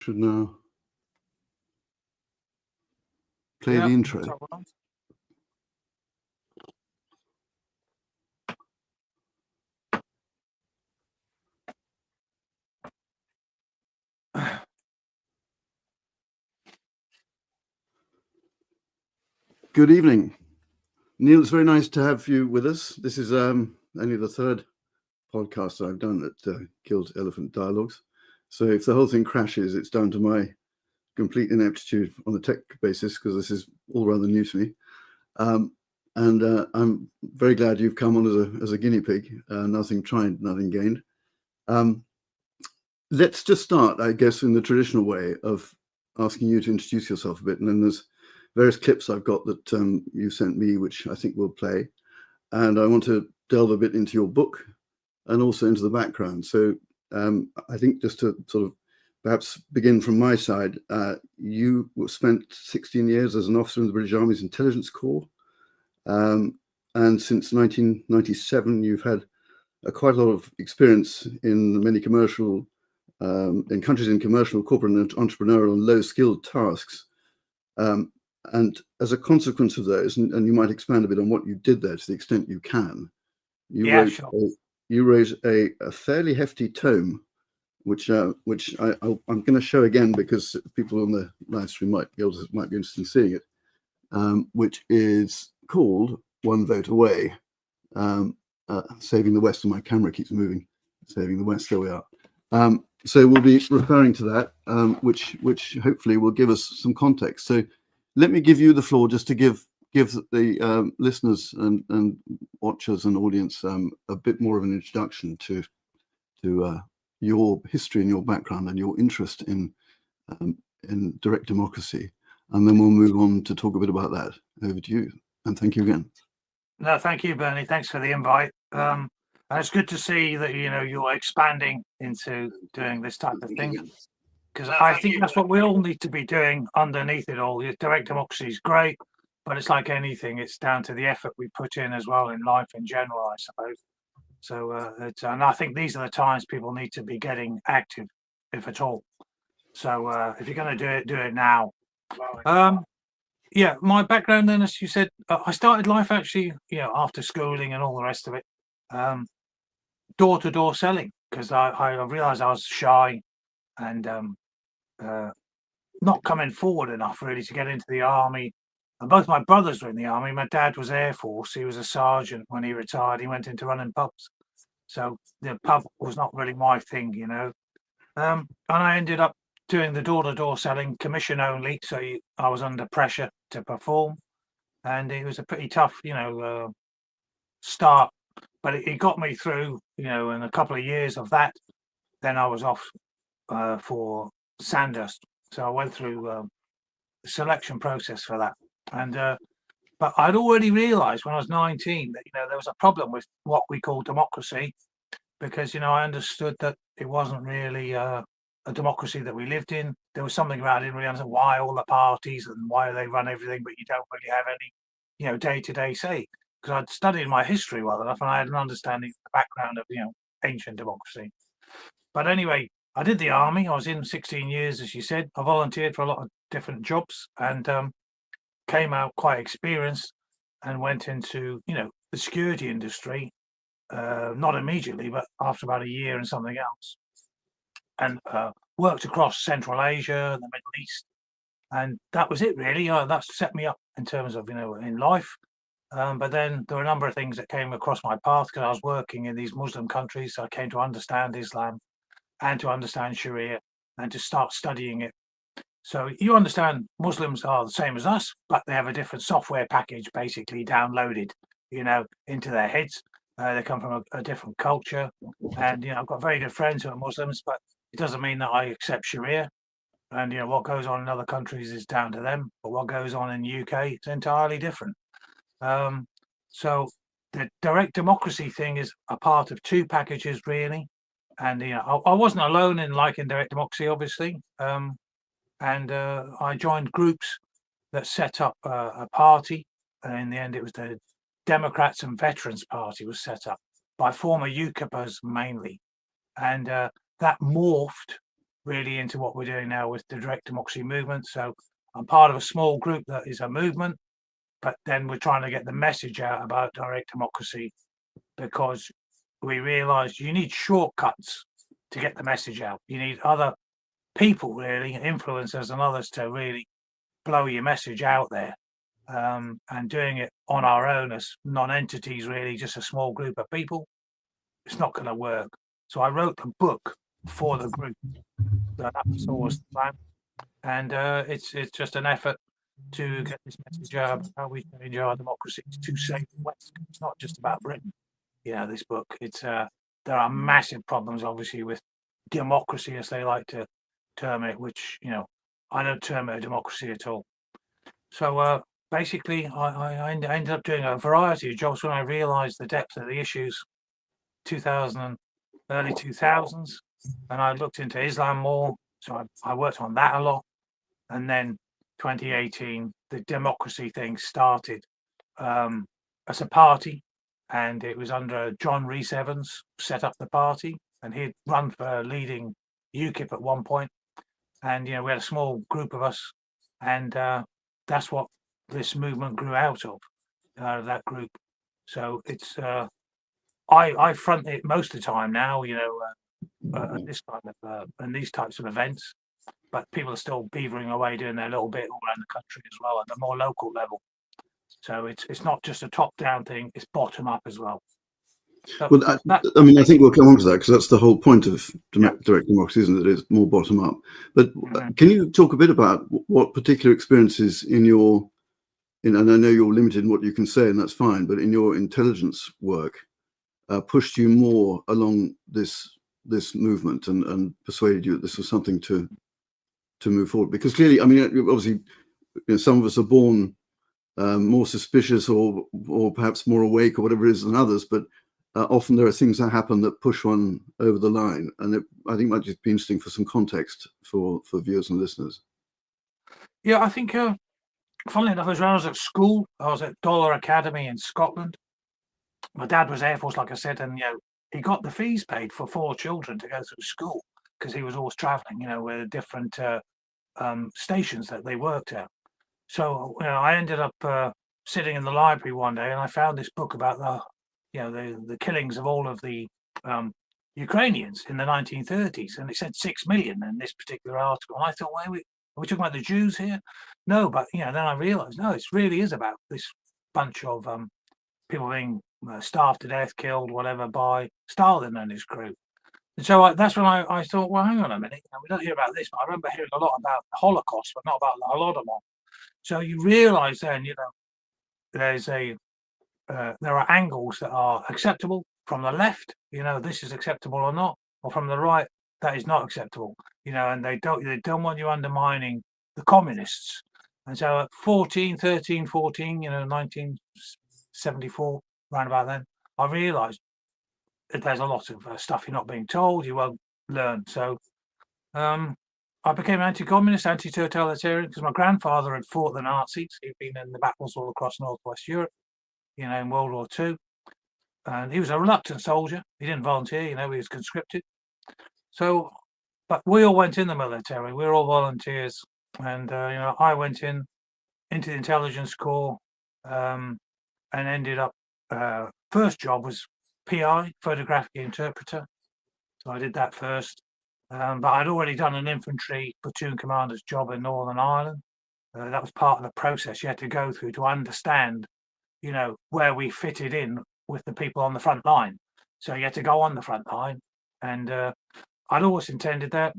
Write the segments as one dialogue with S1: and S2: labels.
S1: Should now play the intro. Good evening, Neil. It's very nice to have you with us. This is only the third podcast I've done at Killed Elephant Dialogues. So if the whole thing crashes, it's down to my complete ineptitude on the tech basis, because this is all rather new to me. And I'm very glad you've come on as a guinea pig. Nothing tried, nothing gained. Let's just start, I guess, in the traditional way of asking you to introduce yourself a bit. And then there's various clips I've got that you sent me, which I think we'll play. And I want to delve a bit into your book and also into the background. So I think just to sort of perhaps begin from my side, you spent 16 years as an officer in the British Army's Intelligence Corps. And since 1997, you've had quite a lot of experience in many commercial, in countries in commercial, corporate and entrepreneurial and low-skilled tasks. And as a consequence of those, and you might expand a bit on what you did there to the extent you can, you wrote a fairly hefty tome, which I'm going to show again because people on the live stream might be interested in seeing it, which is called One Vote Away, Saving the West. And my camera keeps moving. Saving the West. There we are. So we'll be referring to that, which hopefully will give us some context. So let me give you the floor just to give the listeners and watchers and audience a bit more of an introduction to your history and your background and your interest in direct democracy, and then we'll move on to talk a bit about that. Over to you, and thank you again.
S2: No, thank you, Bernie. Thanks for the invite. And it's good to see that you're expanding into doing this type of thing, because I think that's what we all need to be doing underneath it all. Direct democracy is great, but it's like anything; it's down to the effort we put in as well in life in general, I suppose. So, and I think these are the times people need to be getting active, if at all. So, if you're going to do it now. Yeah, my background then, as you said, I started life actually, after schooling and all the rest of it, door-to-door selling, because I realised I was shy and not coming forward enough really to get into the army. And both my brothers were in the army. My dad was Air Force. He was a sergeant. When he retired, he went into running pubs. So the pub was not really my thing, And I ended up doing the door-to-door selling, commission only. So I was under pressure to perform. And it was a pretty tough, start. But it got me through, in a couple of years of that. Then I was off for Sandhurst. So I went through the selection process for that. And but I'd already realised when I was 19 that there was a problem with what we call democracy, because I understood that it wasn't really a democracy that we lived in. There was something about it. I didn't really understand why all the parties and why they run everything, but you don't really have any day-to-day say. Because I'd studied my history well enough and I had an understanding of the background of ancient democracy. But anyway, I did the army. I was in 16 years, as you said. I volunteered for a lot of different jobs and came out quite experienced and went into, the security industry, not immediately, but after about a year and something else. And worked across Central Asia, the Middle East. And that was it, really. That set me up in terms of, in life. But then there were a number of things that came across my path because I was working in these Muslim countries. So I came to understand Islam and to understand Sharia and to start studying it. So you understand Muslims are the same as us, but they have a different software package basically downloaded, into their heads. They come from a different culture. And, I've got very good friends who are Muslims, but it doesn't mean that I accept Sharia. And, what goes on in other countries is down to them. But what goes on in the UK, it's entirely different. So the direct democracy thing is a part of two packages, really. And, I wasn't alone in liking direct democracy, obviously. And I joined groups that set up a party. And in the end, it was the Democrats and Veterans Party was set up by former UKIPers mainly. And that morphed really into what we're doing now with the direct democracy movement. So I'm part of a small group that is a movement, but then we're trying to get the message out about direct democracy, because we realize you need shortcuts to get the message out. You need other people, really, influencers and others, to really blow your message out there. And doing it on our own as non-entities, really, just a small group of people, it's not going to work. So I wrote a book for the group. So that was always the plan. And it's just an effort to get this message out about how we change our democracies to save the West. It's not just about Britain. This book, it's there are massive problems, obviously, with democracy, as they like to term it, which, I don't term it a democracy at all. So basically, I ended up doing a variety of jobs when I realized the depth of the issues, 2000, early 2000s, and I looked into Islam more. So I worked on that a lot. And then 2018, the democracy thing started as a party, and it was under John Rhys Evans set up the party, and he'd run for leading UKIP at one point. And, we had a small group of us, and that's what this movement grew out of that group. So it's I front it most of the time now, at this kind of and these types of events. But people are still beavering away doing their little bit all around the country as well at a more local level. So it's not just a top-down thing; it's bottom-up as well. So
S1: Well, I think we'll come on to that, because that's the whole point of direct democracy, isn't it? It's more bottom-up. But can you talk a bit about what particular experiences and I know you're limited in what you can say, and that's fine, but in your intelligence work, pushed you more along this movement and persuaded you that this was something to move forward? Because clearly, obviously, some of us are born more suspicious or perhaps more awake or whatever it is than others, but often there are things that happen that push one over the line, and I think might just be interesting for some context for viewers and listeners.
S2: Yeah, I think, funnily enough, when I was at school, I was at Dollar Academy in Scotland. My dad was Air Force, like I said, and he got the fees paid for 4 children to go through school, because he was always traveling, with different stations that they worked at. So I ended up sitting in the library one day, and I found this book about the killings of all of the Ukrainians in the 1930s, and it said 6 million in this particular article. And I thought, well, are we talking about the Jews here? No, but then I realised, no, it really is about this bunch of people being starved to death, killed, whatever, by Stalin and his crew. And so that's when I thought, well, hang on a minute, we don't hear about this, but I remember hearing a lot about the Holocaust, but not about the Holodomor. So you realise then, there's there are angles that are acceptable from the left. This is acceptable or not, or from the right, that is not acceptable. And they don't want you undermining the communists. And so at 14, 1974, around about then, I realised that there's a lot of stuff you're not being told, you won't learn. So I became anti-communist, anti-totalitarian, because my grandfather had fought the Nazis. He'd been in the battles all across Northwest Europe, in World War II. And he was a reluctant soldier. He didn't volunteer, he was conscripted. So, but we all went in the military. We were all volunteers. And, I went into the intelligence corps and ended up, first job was PI, photographic interpreter. So I did that first. But I'd already done an infantry platoon commander's job in Northern Ireland. That was part of the process you had to go through to understand, where we fitted in with the people on the front line. So you had to go on the front line. And I'd always intended that.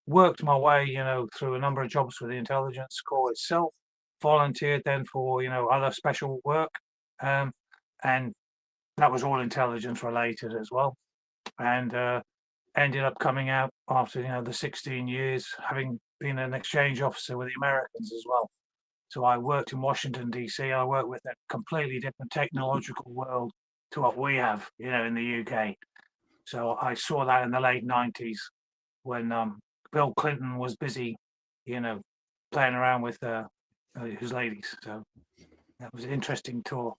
S2: Worked my way, through a number of jobs with the intelligence corps itself. Volunteered then for, other special work. And that was all intelligence related as well. And ended up coming out after the 16 years, having been an exchange officer with the Americans as well. So I worked in Washington, DC. I worked with a completely different technological world to what we have, in the UK. So I saw that in the late 90s when Bill Clinton was busy, playing around with his ladies. So that was an interesting tour.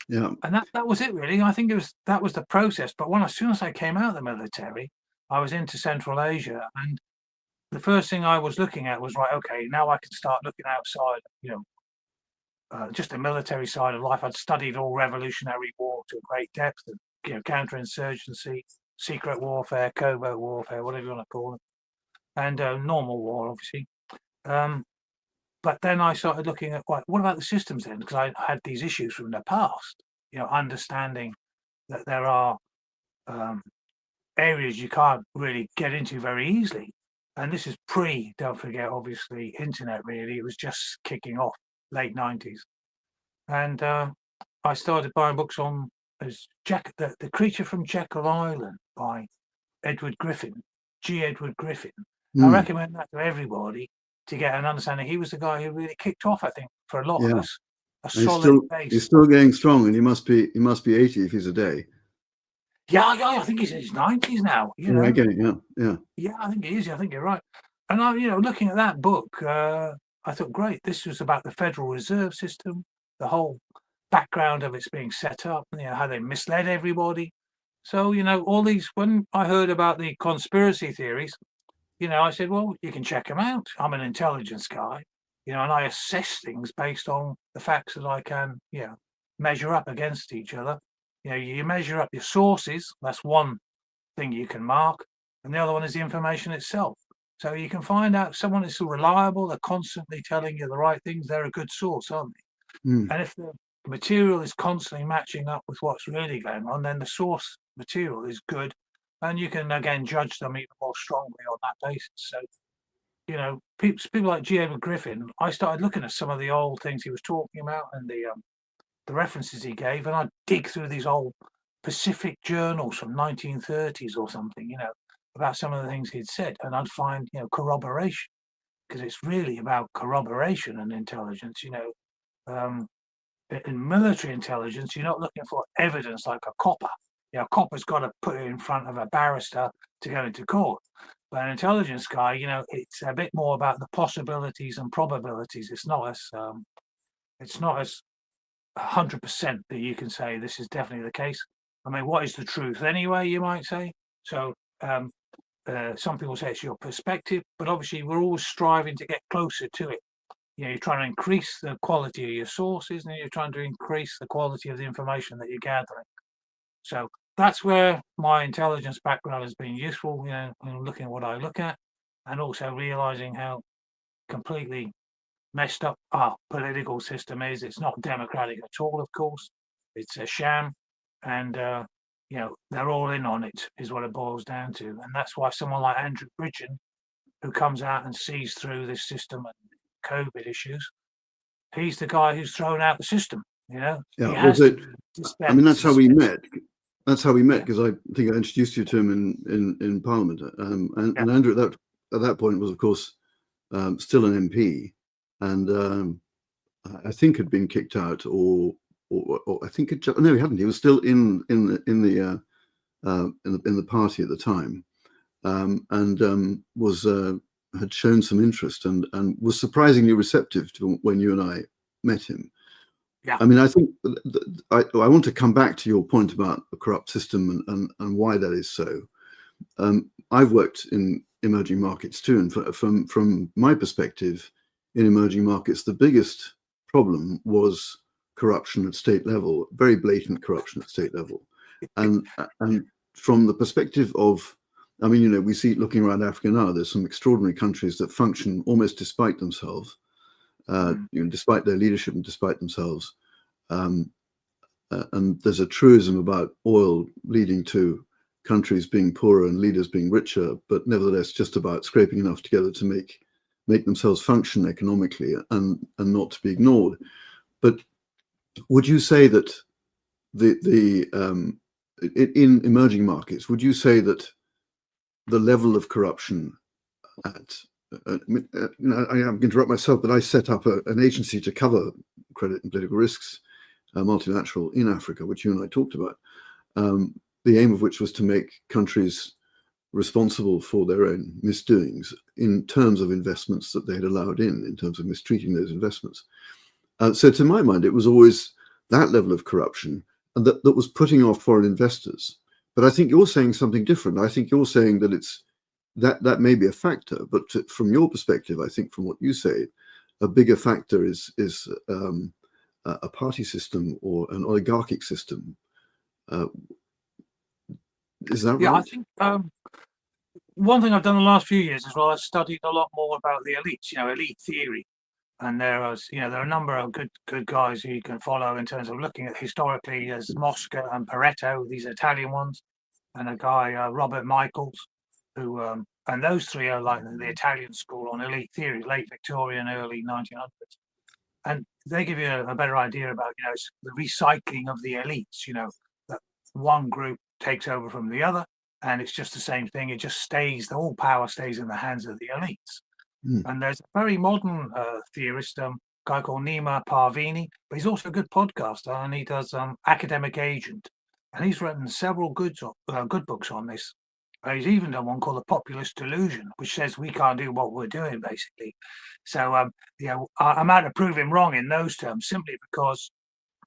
S1: Yeah.
S2: And that was it, really. I think that was the process. But as soon as I came out of the military, I was into Central Asia, and the first thing I was looking at was, right, okay, now I can start looking outside, just the military side of life. I'd studied all revolutionary war to a great depth, and, counterinsurgency, secret warfare, covert warfare, whatever you want to call it, and normal war, obviously. But then I started looking at, what about the systems then? Because I had these issues from the past, understanding that there are areas you can't really get into very easily. And this is don't forget, obviously, internet really. It was just kicking off, late 90s. And I started buying books on the Creature from Jekyll Island by Edward Griffin, G. Edward Griffin. I recommend that to everybody to get an understanding. He was the guy who really kicked off, I think, for a lot of us, a solid base.
S1: He's still going strong, and he must be 80 if he's a day.
S2: Yeah, I think he's in his 90s now.
S1: Yeah,
S2: I think he is. I think you're right. And I, looking at that book, I thought, great. This was about the Federal Reserve System, the whole background of it's being set up, how they misled everybody. So, all these. When I heard about the conspiracy theories, I said, well, you can check them out. I'm an intelligence guy, and I assess things based on the facts that I can, measure up against each other. You measure up your sources. That's one thing you can mark. And the other one is the information itself. So you can find out if someone is reliable, they're constantly telling you the right things, they're a good source, aren't they? And if the material is constantly matching up with what's really going on, then the source material is good. And you can, again, judge them even more strongly on that basis. So, people like G. Edward Griffin, I started looking at some of the old things he was talking about and the references he gave, and I'd dig through these old Pacific journals from 1930s or something, about some of the things he'd said, and I'd find, corroboration, because it's really about corroboration and intelligence. In military intelligence, you're not looking for evidence like a copper. A copper's got to put it in front of a barrister to go into court. But an intelligence guy, it's a bit more about the possibilities and probabilities. It's not as 100% that you can say this is definitely the case. I mean, what is the truth anyway, you might say? So some people say it's your perspective, but obviously we're always striving to get closer to it. You're trying to increase the quality of your sources, and you're trying to increase the quality of the information that you're gathering. So that's where my intelligence background has been useful, in looking at what I look at, and also realizing how completely messed up our political system is. It's not democratic at all, of course. It's a sham, and they're all in on it, is what it boils down to. And that's why someone like Andrew Bridgen, who comes out and sees through this system and COVID issues, he's the guy who's thrown out the system.
S1: Yeah, I mean, that's how we met. That's how we met, because I think I introduced you to him in Parliament, and Andrew at that point was, of course, still an MP, and I think had been kicked out, or I think no, he hadn't. He was still in the party at the time, and had shown some interest and was surprisingly receptive to when you and I met him.
S2: Yeah.
S1: I mean, I think I want to come back to your point about a corrupt system and why that is so. I've worked in emerging markets too, and from my perspective, in emerging markets, the biggest problem was corruption at state level, very blatant corruption at state level, and from the perspective of, I mean, we see looking around Africa now, there's some extraordinary countries that function almost despite themselves. Despite their leadership and despite themselves, and there's a truism about oil leading to countries being poorer and leaders being richer, but nevertheless just about scraping enough together to make themselves function economically and not to be ignored. But would you say that in emerging markets, would you say that the level of corruption at I interrupt myself, but I set up an agency to cover credit and political risks, multilateral, in Africa, which you and I talked about, the aim of which was to make countries responsible for their own misdoings in terms of investments that they had allowed in terms of mistreating those investments. So to my mind, it was always that level of corruption that was putting off foreign investors, But I think you're saying something different. I think you're saying that that may be a factor, but from your perspective, I think from what you say, a bigger factor is a party system or an oligarchic system. Is that
S2: Yeah,
S1: right?
S2: I think one thing I've done the last few years as well, I've studied a lot more about the elites, elite theory. And there are a number of good guys who you can follow in terms of looking at historically as Mosca and Pareto, these Italian ones, and a guy, Robert Michaels, who, and those three are like the Italian school on elite theory, late Victorian, early 1900s. And they give you a better idea about, the recycling of the elites, that one group takes over from the other, and it's just the same thing. It just stays, the whole power stays in the hands of the elites. And there's a very modern theorist, guy called Nima Parvini, but he's also a good podcaster, and he does Academic Agent, and he's written several good books on this. He's even done one called The Populist Delusion, which says we can't do what we're doing, basically. So, I'm out to prove him wrong in those terms, simply because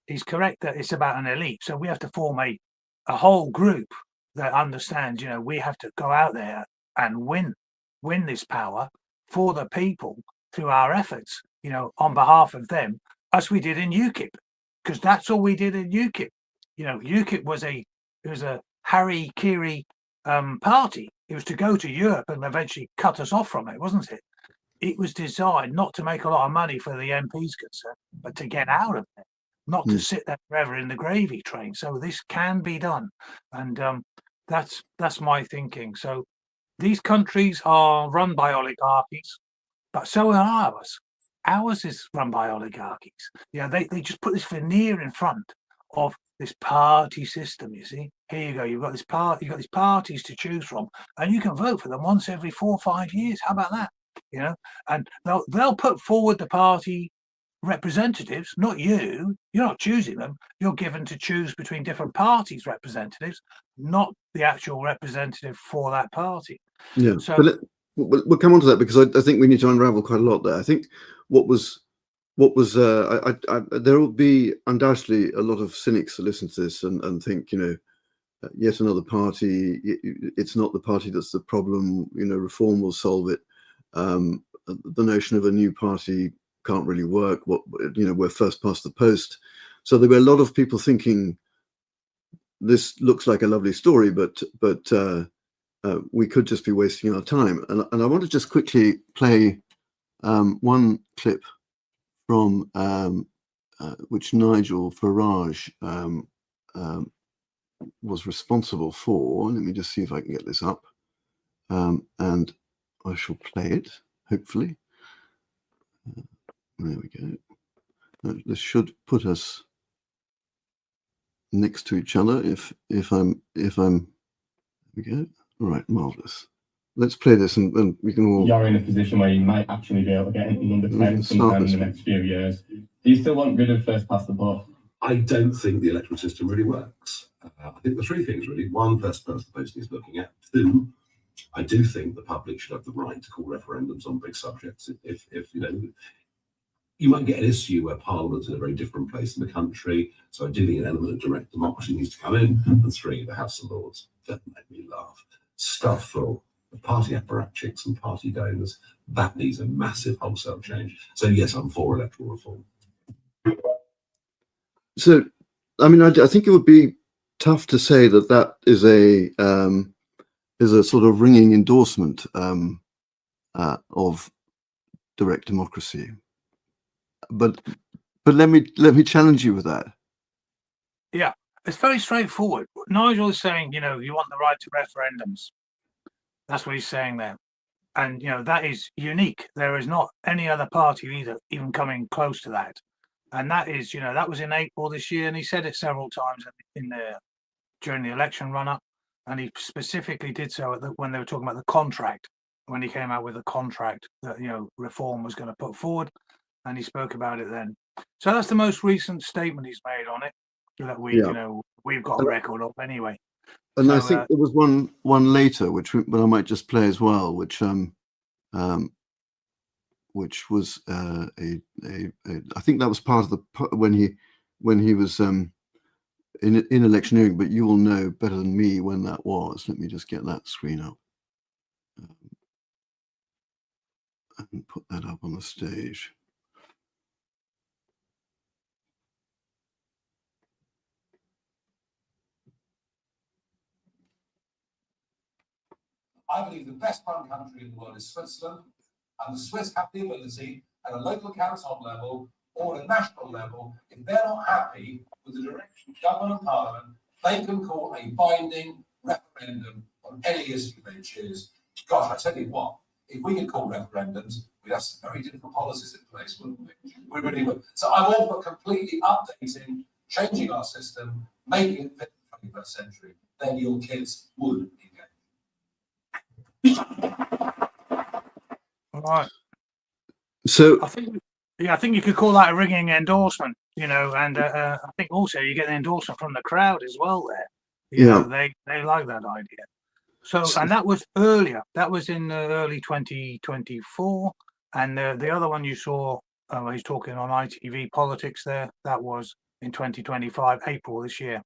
S2: he's correct that it's about an elite. So we have to form a whole group that understands, we have to go out there and win this power for the people through our efforts, on behalf of them, as we did in UKIP, because that's all we did in UKIP. UKIP was a Harry Kiri party. It was to go to Europe and eventually cut us off from it, wasn't it? It was designed not to make a lot of money for the MPs concerned, but to get out of it, not to sit there forever in the gravy train. So this can be done, and that's my thinking. So these countries are run by oligarchies, but so are ours. Ours is run by oligarchies. They just put this veneer in front of this party system. You see, here you go. You've got these parties to choose from, and you can vote for them once every 4 or 5 years. How about that? And they'll put forward the party representatives, not you. You're not choosing them. You're given to choose between different parties' representatives, not the actual representative for that party.
S1: Yeah,
S2: So
S1: but we'll come on to that, because I think we need to unravel quite a lot there. I think what was there will be undoubtedly a lot of cynics that listen to this and think, yet another party. It's not the party that's the problem. Reform will solve it. The notion of a new party can't really work. We're first past the post. So there were a lot of people thinking this looks like a lovely story, but we could just be wasting our time. And I want to just quickly play one clip from which Nigel Farage was responsible for. Let me just see if I can get this up. And I shall play it, hopefully. There we go. This should put us next to each other if I'm there we go. All right, marvelous. Let's play this and we can all.
S3: You're in a position where you might actually be able to get anything under 10 sometime in the next few years. Do you still want rid of first past the post?
S4: I don't think the electoral system really works. I think the three things really. One, first past the post is looking at. Two, I do think the public should have the right to call referendums on big subjects. If you might get an issue where Parliament's in a very different place in the country. So I do think an element of direct democracy needs to come in. And three, the House of Lords. That made me laugh. Stuff full of party apparatchiks and party donors. That needs a massive wholesale change. So yes, I'm for electoral reform.
S1: So, I mean, I think it would be tough to say that is a sort of ringing endorsement of direct democracy. But let me challenge you with that.
S2: Yeah, it's very straightforward. Nigel is saying, you want the right to referendums. That's what he's saying there. And, that is unique. There is not any other party even coming close to that. And that is, that was in April this year. And he said it several times during the election run-up. And he specifically did so when they were talking about the contract, when he came out with a contract that, reform was going to put forward. And he spoke about it then. So that's the most recent statement he's made on it that we've got a record of anyway.
S1: And so, I think there was one later, but I might just play as well, which was I think that was part of when he was in electioneering, but you will know better than me when that was. Let me just get that screen up and put that up on the stage.
S5: I believe the best run country in the world is Switzerland, and the Swiss have the ability at a local council level or a national level, if they're not happy with the direction of government and parliament, they can call a binding referendum on any issue they choose. Gosh, I tell you what, if we could call referendums, we'd have some very different policies in place, wouldn't we? We really would. So I'm all for completely updating, changing our system, making it fit the 21st century. Then your kids would engage.
S2: All right.
S1: So
S2: I think you could call that a ringing endorsement, and I think also you get an endorsement from the crowd as well there. You know, they like that idea. So, and that was earlier. That was in early 2024. And the other one you saw, he's talking on ITV Politics there, that was in 2025, April this year.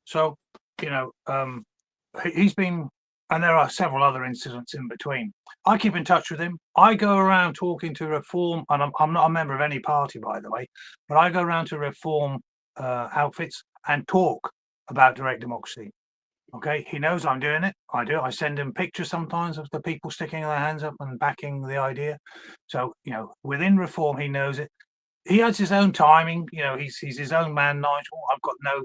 S2: So, he's been, and there are several other incidents in between. I keep in touch with him. I go around talking to Reform, and I'm not a member of any party, by the way, but I go around to Reform outfits and talk about direct democracy. Okay, he knows I'm doing it. I do. I send him pictures sometimes of the people sticking their hands up and backing the idea. So, within Reform, he knows it. He has his own timing. He's his own man, Nigel. I've got no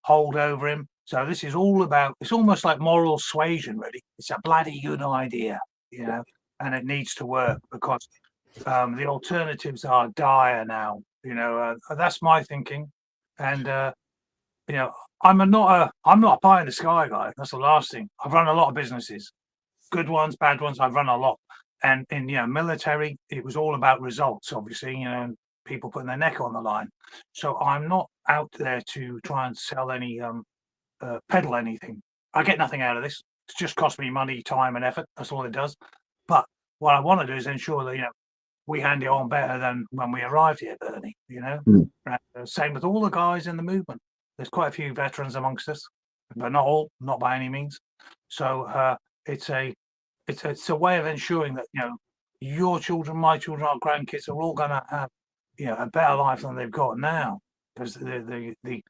S2: hold over him. So this is all about, it's almost like moral suasion, really. It's a bloody good idea, and it needs to work because the alternatives are dire now. That's my thinking. And, I'm not a pie in the sky guy. That's the last thing. I've run a lot of businesses, good ones, bad ones. I've run a lot. And in, military, it was all about results, obviously, and people putting their neck on the line. So I'm not out there to try and sell any, peddle anything. I get nothing out of this. It's just cost me money, time and effort. That's all it does. But what I want to do is ensure that, we hand it on better than when we arrived here, Bernie, Same with all the guys in the movement. There's quite a few veterans amongst us, but not all, not by any means. So it's a way of ensuring that your children, my children, our grandkids are all going to have a better life than they've got now. Because the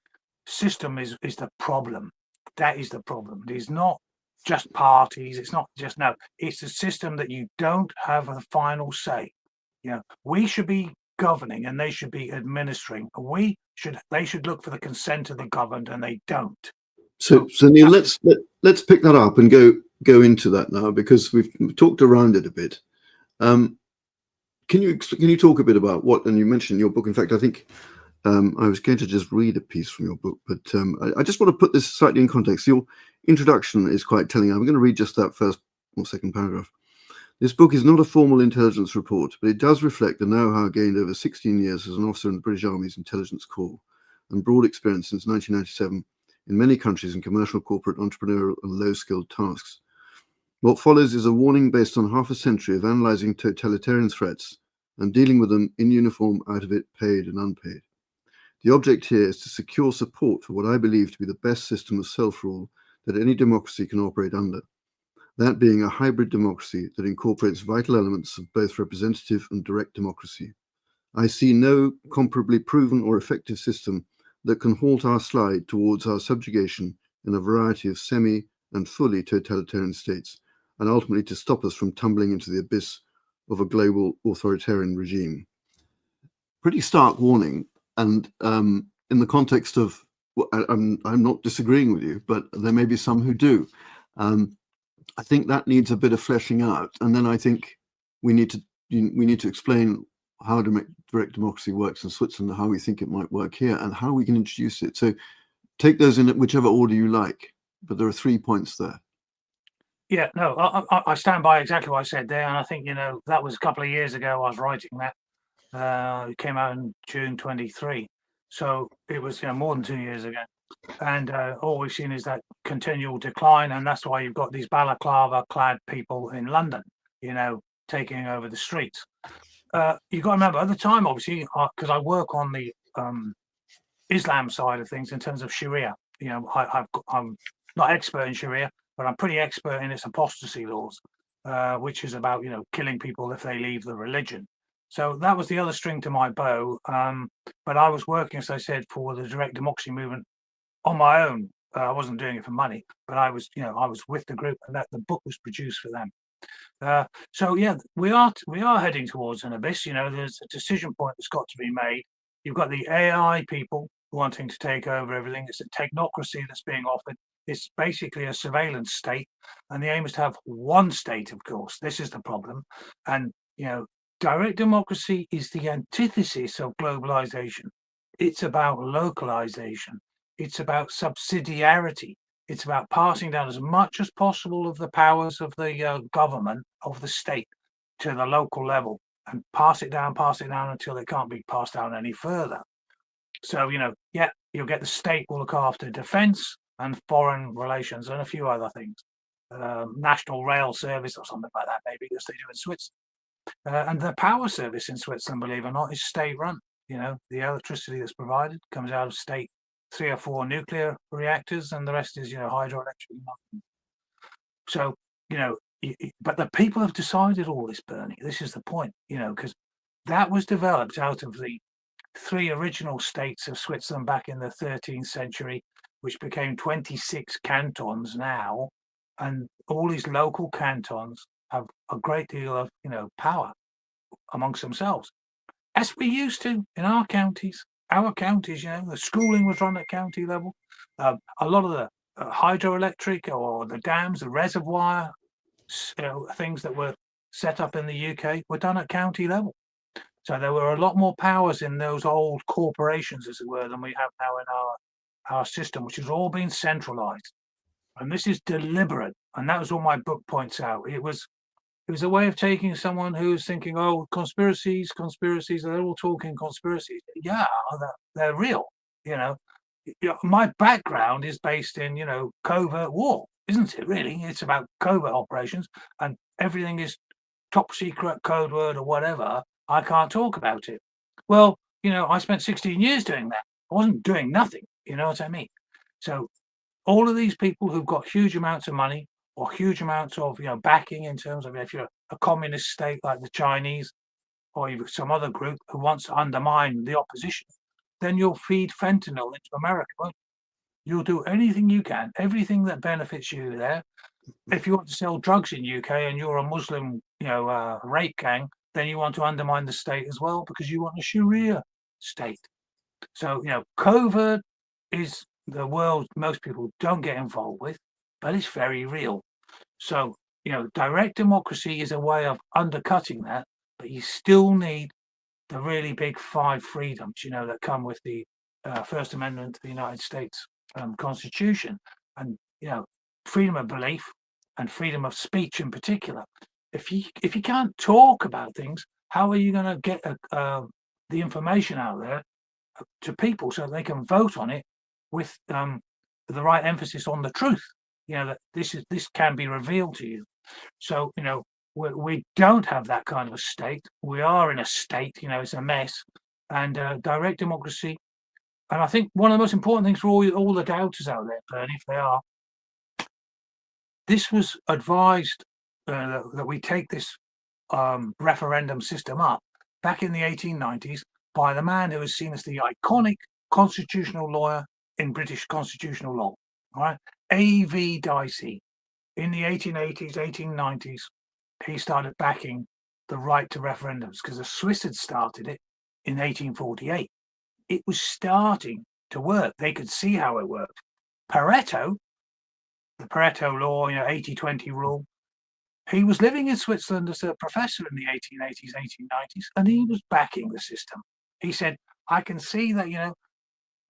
S2: system is the problem. That is the problem. It is not just parties. It's not just It's a system that you don't have a final say. We should be governing and they should be administering. They should look for the consent of the governed, and they don't.
S1: So Neil, let's pick that up and go into that now, because we've talked around it a bit. Can you talk a bit about what? And you mentioned your book. In fact, I think I was going to just read a piece from your book, but I just want to put this slightly in context. Your introduction is quite telling. I'm going to read just that first or second paragraph. This book is not a formal intelligence report, but it does reflect the know-how gained over 16 years as an officer in the British Army's Intelligence Corps and broad experience since 1997 in many countries in commercial, corporate, entrepreneurial and low-skilled tasks. What follows is a warning based on half a century of analysing totalitarian threats and dealing with them in uniform, out of it, paid and unpaid. The object here is to secure support for what I believe to be the best system of self-rule that any democracy can operate under. That being a hybrid democracy that incorporates vital elements of both representative and direct democracy. I see no comparably proven or effective system that can halt our slide towards our subjugation in a variety of semi and fully totalitarian states, and ultimately to stop us from tumbling into the abyss of a global authoritarian regime. Pretty stark warning, and in the context of, I'm not disagreeing with you, but there may be some who do. I think that needs a bit of fleshing out, and then I think we need to explain how direct democracy works in Switzerland, how we think it might work here, and how we can introduce it. So take those in whichever order you like, but there are 3 points there.
S2: Yeah, no, I stand by exactly what I said there, and I think that was a couple of years ago. I was writing that. It came out in June 23, so it was more than 2 years ago. And all we've seen is that continual decline, and that's why you've got these balaclava-clad people in London, taking over the streets. You've got to remember, at the time, obviously, because I work on the Islam side of things in terms of Sharia. You know, I'm not expert in Sharia, but I'm pretty expert in its apostasy laws, which is about, you know, killing people if they leave the religion. So that was the other string to my bow. But I was working, as I said, for the direct democracy movement on my own. I wasn't doing it for money, but I was, you know, I was with the group, and that the book was produced for them. So yeah, we are heading towards an abyss. You know, there's a decision point that's got to be made. You've got the AI people wanting to take over everything. It's a technocracy that's being offered. It's basically a surveillance state, and the aim is to have one state. Of course, this is the problem, and you know, direct democracy is the antithesis of globalization. It's about localization. It's about subsidiarity. It's about passing down as much as possible of the powers of the government, of the state, to the local level, and pass it down until it can't be passed down any further. So, you know, yeah, you'll get the state will look after defense and foreign relations and a few other things. National Rail Service or something like that, maybe, as they do in Switzerland. And the power service in Switzerland, believe it or not, is state run. You know, the electricity that's provided comes out of state 3 or 4 nuclear reactors, and the rest is, you know, hydroelectric. So, you know, but the people have decided all this, Bernie. This is the point, you know, because that was developed out of the 3 original states of Switzerland back in the 13th century, which became 26 cantons now, and all these local cantons have a great deal of, you know, power amongst themselves, as we used to in our counties. Our counties, you know, the schooling was run at county level. A lot of the hydroelectric or the dams, the reservoir, you know, things that were set up in the UK were done at county level. So there were a lot more powers in those old corporations, as it were, than we have now in our system, which has all been centralized. And this is deliberate. And that was what my book points out. It was a way of taking someone who's thinking, oh, conspiracies, they're all talking conspiracies. Yeah, they're real. You know, my background is based in, you know, covert war, isn't it, really? It's about covert operations, and everything is top secret, code word, or whatever. I can't talk about it. Well, you know, I spent 16 years doing that. I wasn't doing nothing. You know what I mean? So all of these people who've got huge amounts of money, or huge amounts of, you know, backing in terms of, if you're a communist state like the Chinese, or you've some other group who wants to undermine the opposition, then you'll feed fentanyl into America, won't you? You'll do anything you can, everything that benefits you there. If you want to sell drugs in UK and you're a Muslim, you know, rape gang, then you want to undermine the state as well, because you want a Sharia state. So, you know, covert is the world most people don't get involved with, but it's very real. So, you know, direct democracy is a way of undercutting that, but you still need the really big 5 freedoms, you know, that come with the First Amendment to the United States Constitution, and, you know, freedom of belief and freedom of speech in particular. If you can't talk about things, how are you going to get the information out there to people so they can vote on it with the right emphasis on the truth? You know, that this can be revealed to you. So, you know, we don't have that kind of a state. We are in a state, you know, it's a mess. And direct democracy, and I think one of the most important things for all the doubters out there, Bernie, if they are, this was advised that we take this referendum system up back in the 1890s by the man who was seen as the iconic constitutional lawyer in British constitutional law, all right? A.V. Dicey. In the 1880s, 1890s, he started backing the right to referendums because the Swiss had started it in 1848. It was starting to work. They could see how it worked. Pareto, the Pareto law, you know, 80-20 rule, he was living in Switzerland as a professor in the 1880s, 1890s, and he was backing the system. He said, I can see that, you know,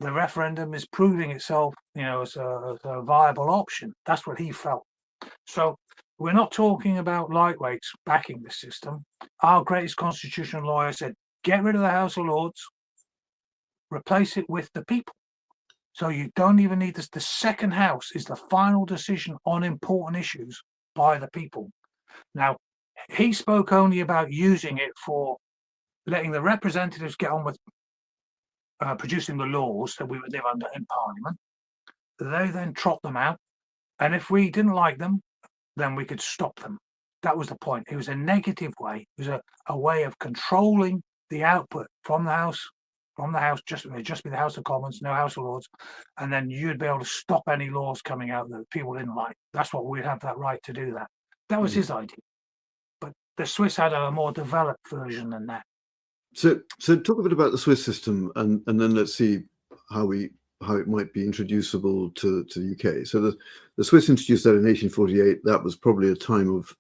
S2: the referendum is proving itself, you know, as a viable option. That's what he felt. So we're not talking about lightweights backing the system. Our greatest constitutional lawyer said, get rid of the House of Lords, replace it with the people. So you don't even need this. The second house is the final decision on important issues by the people. Now, he spoke only about using it for letting the representatives get on with producing the laws that we would live under in Parliament. They then trot them out, and if we didn't like them, then we could stop them. That was the point. It was a negative way. It was a way of controlling the output from the House. From the House, just be the House of Commons, no House of Lords, and then you'd be able to stop any laws coming out that people didn't like. That's what we'd have that right to do that. That was his idea. But the Swiss had a more developed version than that.
S1: So talk a bit about the Swiss system, and then let's see how it might be introducible to the UK. So the Swiss introduced that in 1848. That was probably a time of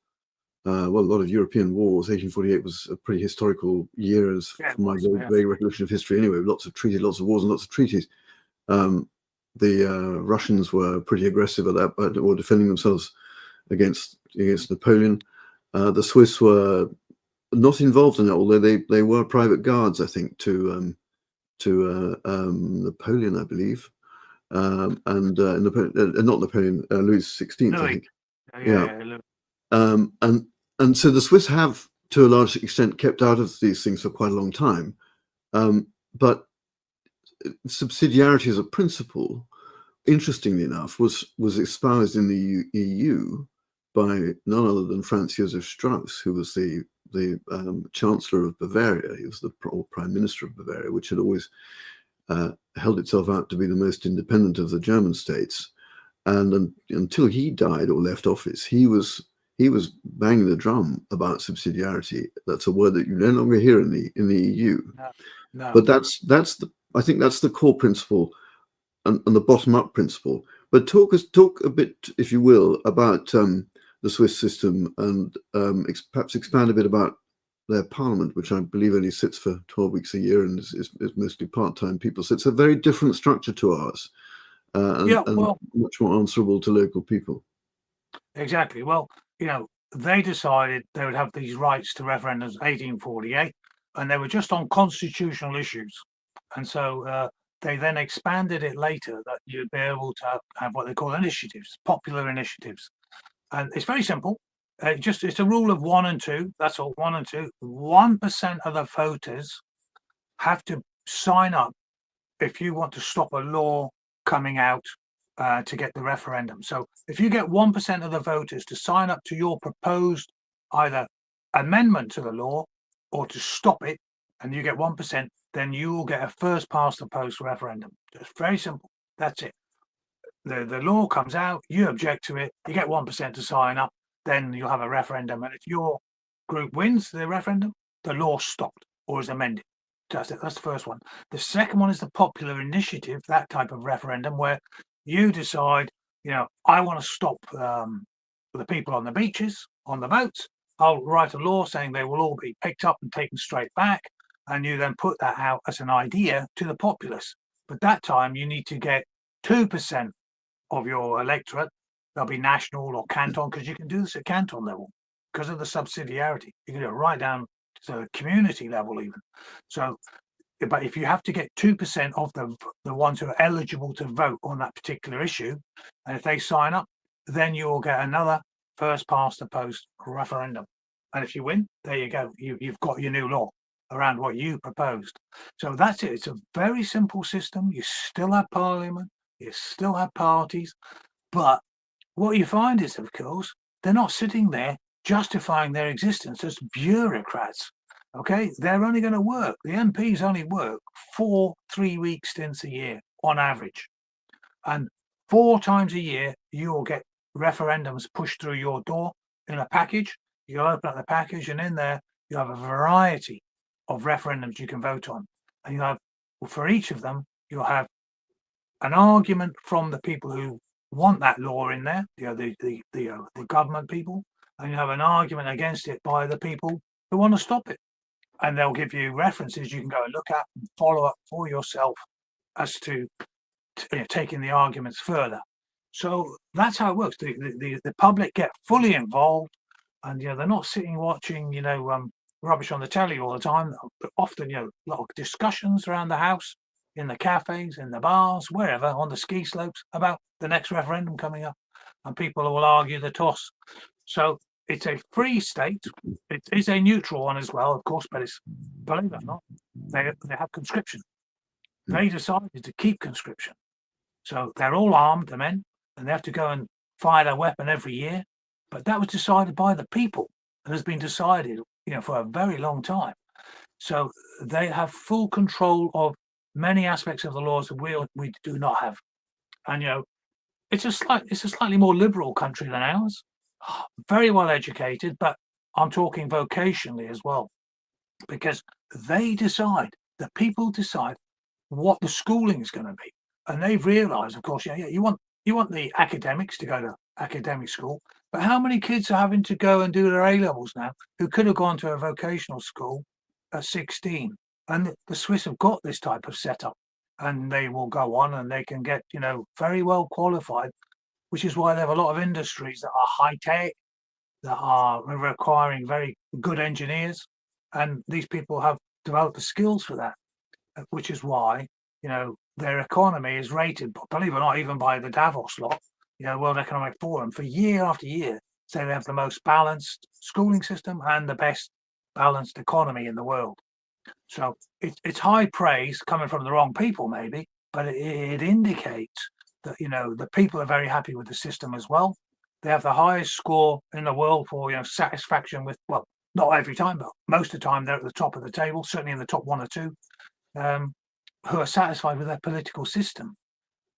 S1: a lot of European wars. 1848 was a pretty historical year, from my vague recollection of history. Anyway, lots of treaties, lots of wars, and lots of treaties. The Russians were pretty aggressive at that point, or defending themselves against Napoleon. The Swiss were not involved in that, although they were private guards, I think, to Napoleon, I believe, and not Napoleon, Louis XVI, I think. And so the Swiss have, to a large extent, kept out of these things for quite a long time. But subsidiarity as a principle, interestingly enough, was espoused in the EU by none other than Franz Josef Strauss, who was the Chancellor of Bavaria. He was the Prime Minister of Bavaria, which had always held itself out to be the most independent of the German states. And until he died or left office, he was banging the drum about subsidiarity. That's a word that you no longer hear in the EU.
S2: No.
S1: But I think that's the core principle and the bottom-up principle. But talk a bit, if you will, about the Swiss system, and perhaps expand a bit about their parliament, which I believe only sits for 12 weeks a year and is mostly part-time people. So it's a very different structure to ours, and much more answerable to local people.
S2: Exactly. Well, they decided they would have these rights to referendums 1848, and they were just on constitutional issues. And so they then expanded it later that you'd be able to have what they call initiatives, popular initiatives. And it's very simple. It's a rule of 1 and 2. That's all, 1 and 2. 1% of the voters have to sign up if you want to stop a law coming out to get the referendum. So if you get 1% of the voters to sign up to your proposed either amendment to the law or to stop it, and you get 1%, then you will get a first past the post referendum. It's very simple. That's it. The law comes out, you object to it, you get 1% to sign up, then you'll have a referendum. And if your group wins the referendum, the law stopped or is amended. That's it. That's the first one. The second one is the popular initiative, that type of referendum where you decide, I want to stop the people on the beaches, on the boats. I'll write a law saying they will all be picked up and taken straight back. And you then put that out as an idea to the populace. But that time you need to get 2% of your electorate. They'll be national or canton, because you can do this at canton level because of the subsidiarity. You can do it right down to the community level even. So, but if you have to get 2% of the ones who are eligible to vote on that particular issue, and if they sign up, then you will get another first past the post referendum. And if you win, there you go. You've got your new law around what you proposed. So that's it. It's a very simple system. You still have parliament, you still have parties, but what you find is, of course, they're not sitting there justifying their existence as bureaucrats. Okay, they're only going to work. The MPs only work 4 3-week stints a year on average, and 4 times a year you will get referendums pushed through your door in a package. You'll open up the package, and in there you have a variety of referendums you can vote on, and you have, for each of them, you'll have an argument from the people who want that law in there, the government people, and you have an argument against it by the people who want to stop it. And they'll give you references you can go and look at and follow up for yourself as to taking the arguments further. So that's how it works. The public get fully involved, and they're not sitting watching rubbish on the telly all the time. But often a lot of discussions around the house, in the cafes, in the bars, wherever, on the ski slopes about the next referendum coming up, and people will argue the toss. So it's a free state. It is a neutral one as well, of course, but it's, believe it or not, they have conscription. they decided to keep conscription. So they're all armed, the men, and they have to go and fire their weapon every year. But that was decided by the people, and has been decided, for a very long time. So they have full control of many aspects of the laws that we do not have. And it's a slightly more liberal country than ours, very well educated, but I'm talking vocationally as well, because the people decide what the schooling is going to be, and they've realised, of course, you want the academics to go to academic school, but how many kids are having to go and do their A levels now who could have gone to a vocational school at 16? And the Swiss have got this type of setup, and they will go on and they can get very well qualified, which is why they have a lot of industries that are high tech, that are requiring very good engineers, and these people have developed the skills for that, which is why their economy is rated, believe it or not, even by the Davos lot, World Economic Forum, for year after year, say they have the most balanced schooling system and the best balanced economy in the world. So it's high praise coming from the wrong people, maybe, but it indicates that the people are very happy with the system as well. They have the highest score in the world for satisfaction with, well, not every time, but most of the time they're at the top of the table, certainly in the top one or two, who are satisfied with their political system.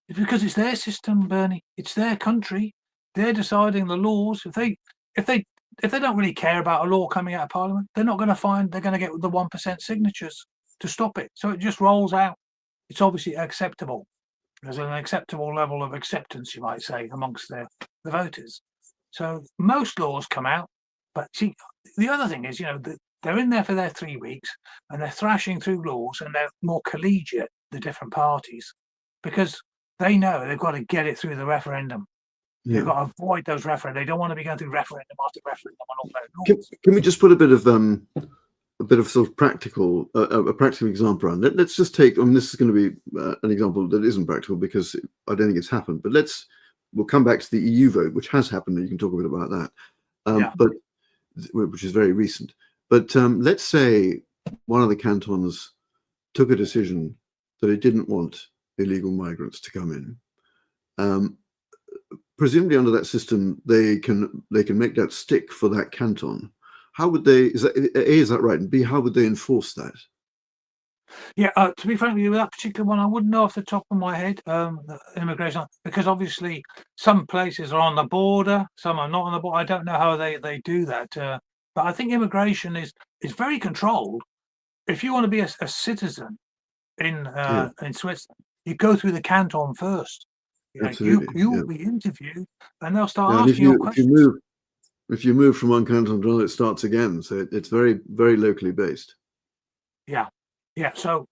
S2: It's because it's their system, Bernie. It's their country. They're deciding the laws. If they don't really care about a law coming out of Parliament, they're not going to they're going to get the 1% signatures to stop it. So it just rolls out. It's obviously acceptable. There's an acceptable level of acceptance, you might say, amongst the voters. So most laws come out, but see, the other thing is, they're in there for their 3 weeks and they're thrashing through laws, and they're more collegiate, the different parties, because they know they've got to get it through the referendum.
S1: Yeah.
S2: They've got to avoid those referenda. They don't want to be going through referendum after referendum on all those laws.
S1: Can we just put a bit of sort of practical, a practical example around it? Let's just take, this is going to be an example that isn't practical because I don't think it's happened, but we'll come back to the EU vote, which has happened, and you can talk a bit about that, but which is very recent. But let's say one of the cantons took a decision that it didn't want illegal migrants to come in. Presumably under that system, they can make that stick for that canton. How would they? Is that right? And B, how would they enforce that?
S2: Yeah, to be frank with you, with that particular one, I wouldn't know off the top of my head. The immigration, because obviously some places are on the border, some are not on the border. I don't know how they do that, but I think immigration is very controlled. If you want to be a citizen in Switzerland, you go through the canton first. You will be interviewed, and they'll start asking you questions.
S1: If you move from one canton to another, it starts again. So it's very, very locally based. Yeah.
S2: So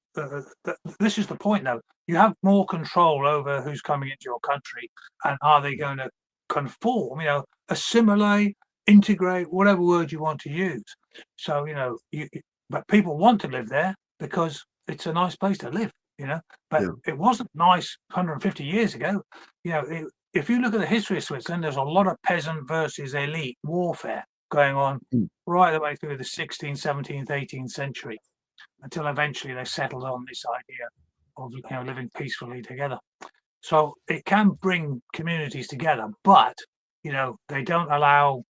S2: this is the point, though. You have more control over who's coming into your country, and are they going to conform? Assimilate, integrate, whatever word you want to use. So but people want to live there because it's a nice place to live. But it wasn't nice 150 years ago. If you look at the history of Switzerland, there's a lot of peasant versus elite warfare going on right the way through the 16th, 17th, 18th century, until eventually they settled on this idea of living peacefully together. So it can bring communities together, but they don't allow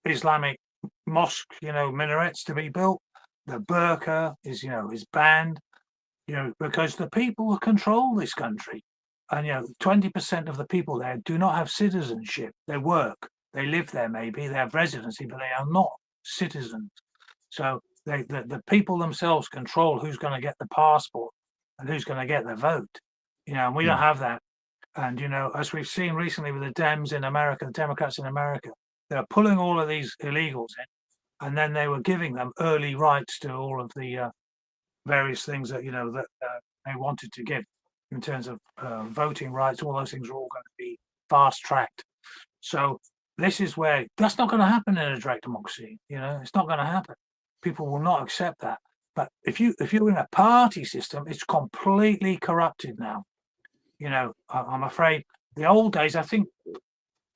S2: Islamic mosque minarets to be built. The burqa is banned. Because the people control this country, and 20% of the people there do not have citizenship. They work, they live there, maybe they have residency, but they are not citizens. So the people themselves control who's going to get the passport and who's going to get the vote. And we don't have that. And as we've seen recently with the Dems in America, the Democrats in America, they're pulling all of these illegals in, and then they were giving them early rights to all of the various things that they wanted to give in terms of voting rights. All those things are all going to be fast tracked. So this is where that's not going to happen in a direct democracy. It's not going to happen. People will not accept that. But if you're in a party system, it's completely corrupted now. I'm afraid the old days. I think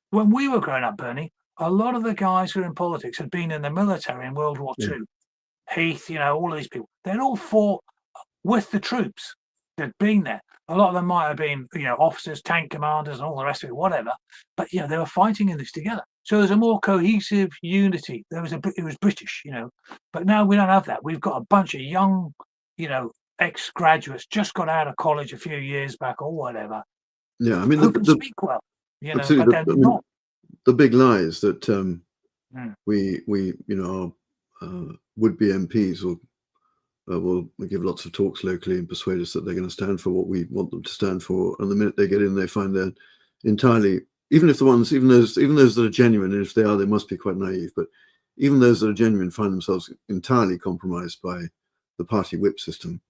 S2: when we were growing up, Bernie, a lot of the guys who are in politics had been in the military in World War II. Heath, all of these people, they'd all fought with the troops. they'd been there. A lot of them might have been, officers, tank commanders, and all the rest of it, whatever. But they were fighting in this together. So there's a more cohesive unity. It was British, But now we don't have that. We've got a bunch of young, ex-graduates just got out of college a few years back or whatever.
S1: Yeah, I mean,
S2: who can speak well,
S1: absolutely,
S2: but they're not.
S1: The big lie is that we our would-be MPs will give lots of talks locally and persuade us that they're going to stand for what we want them to stand for, and the minute they get in, they find they're entirely, even those that are genuine, and if they are, they must be quite naive, but even those that are genuine find themselves entirely compromised by the party whip system,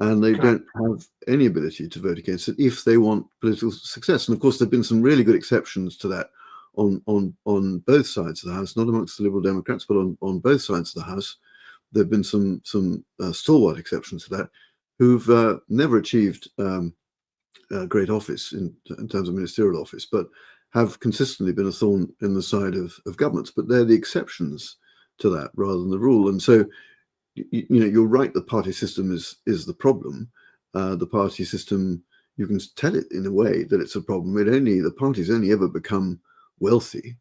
S1: and they don't have any ability to vote against it if they want political success. And of course, there have been some really good exceptions to that on both sides of the House, not amongst the Liberal Democrats, but on both sides of the House. There have been some stalwart exceptions to that, who've never achieved great office in terms of ministerial office, but have consistently been a thorn in the side of governments. But they're the exceptions to that rather than the rule. And so, you're right. The party system is the problem. The party system, you can tell it in a way that it's a problem. The parties only ever become wealthy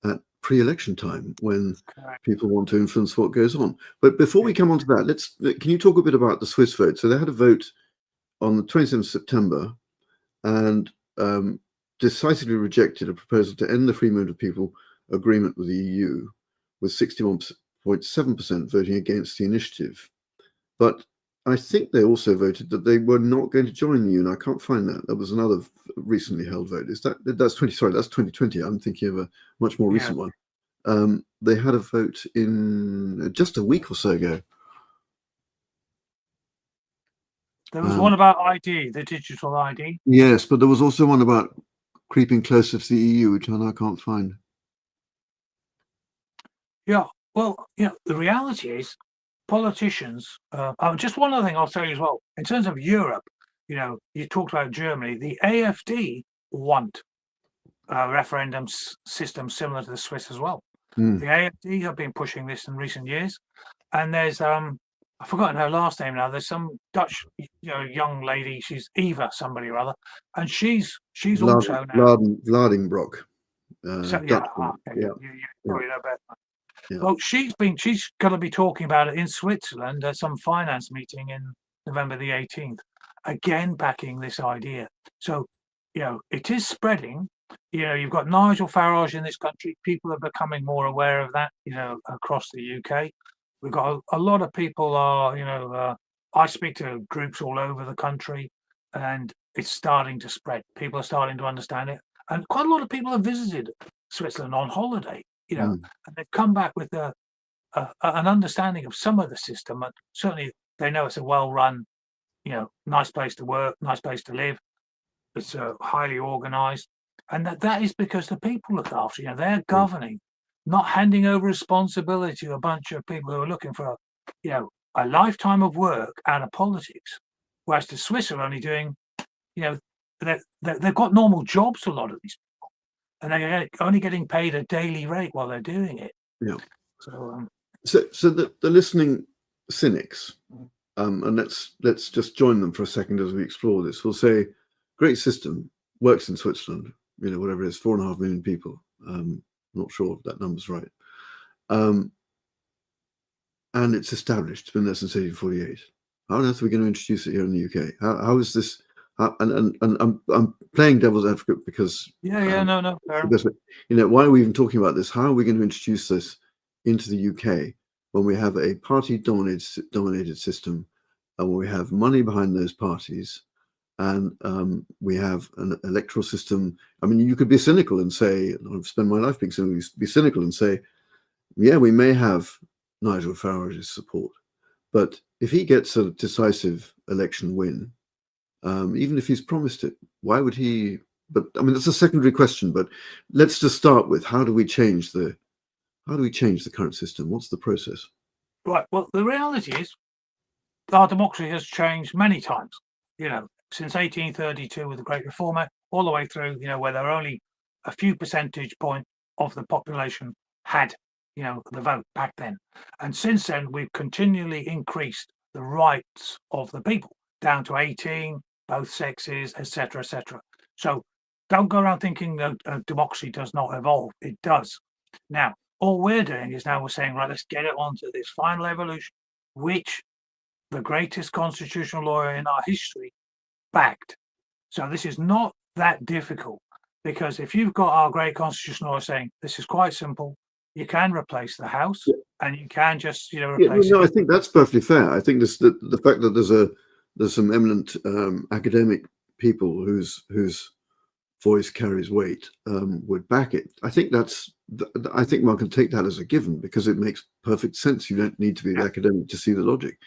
S1: at pre-election time when people want to influence what goes on. But before we come on to that, can you talk a bit about the Swiss vote? So they had a vote on the 27th of September and decisively rejected a proposal to end the free movement of people agreement with the EU, with 61.7% voting against the initiative. But I think they also voted that they were not going to join the EU, and I can't find that. That was another recently held vote. That's 2020. I'm thinking of a much more recent one. They had a vote in just a week or so ago.
S2: There was one about ID, the digital ID.
S1: Yes, but there was also one about creeping closer to the EU, which I now can't find.
S2: Yeah, well, the reality is politicians, just one other thing I'll tell you as well, in terms of Europe, you talked about Germany, the AfD want a referendum system similar to the Swiss as well. The AfD have been pushing this in recent years, and there's I've forgotten her last name now. There's some Dutch, young lady. She's Eva somebody or other, and she's also now
S1: Vladingbroek.
S2: So, you probably know better. Yeah. Well, she's going to be talking about it in Switzerland at some finance meeting in November the 18th, again backing this idea. So, it is spreading. You've got Nigel Farage in this country. People are becoming more aware of that, across the UK. We've got a lot of people I speak to groups all over the country, and it's starting to spread. People are starting to understand it. And quite a lot of people have visited Switzerland on holiday, and they've come back with an understanding of some of the system. And certainly they know it's a well-run, nice place to work, nice place to live. It's highly organized. And that is because the people look after, they're governing, not handing over responsibility to a bunch of people who are looking for, a lifetime of work out of politics. Whereas the Swiss are only doing, they've got normal jobs, a lot of these people, and they're only getting paid a daily rate while they're doing it.
S1: Yeah.
S2: So
S1: the listening cynics, and let's just join them for a second as we explore this. We'll say, great system, works in Switzerland. Whatever it is, 4.5 million people. Not sure if that number's right. And it's established. It's been there since 1848. How on earth are we going to introduce it here in the UK? How is this? And I'm playing devil's advocate because
S2: no.
S1: Why are we even talking about this? How are we going to introduce this into the UK when we have a party-dominated system, and when we have money behind those parties, and we have an electoral system? I mean, you could be cynical and say, I've spent my life being cynical. Be cynical and say, yeah, we may have Nigel Farage's support, but if he gets a decisive election win, even if he's promised it, why would he? But I mean, that's a secondary question. But let's just start with how do we change the current system? What's the process?
S2: Right. Well, the reality is, our democracy has changed many times. Since 1832 with the Great Reform Act, all the way through, where there were only a few percentage point of the population had, the vote back then. And since then, we've continually increased the rights of the people down to 18, both sexes, etc., etc. So don't go around thinking that democracy does not evolve. It does. Now, all we're doing is now we're saying, right, let's get it onto this final evolution, which the greatest constitutional lawyer in our history backed. So this is not that difficult, because if you've got our great constitutional lawyer saying this is quite simple, you can replace the House and you can just replace
S1: no,
S2: it.
S1: I think that's perfectly fair. I think the fact that there's some eminent academic people whose voice carries weight would back it. I think one can take that as a given, because it makes perfect sense. You don't need to be an academic to see the logic.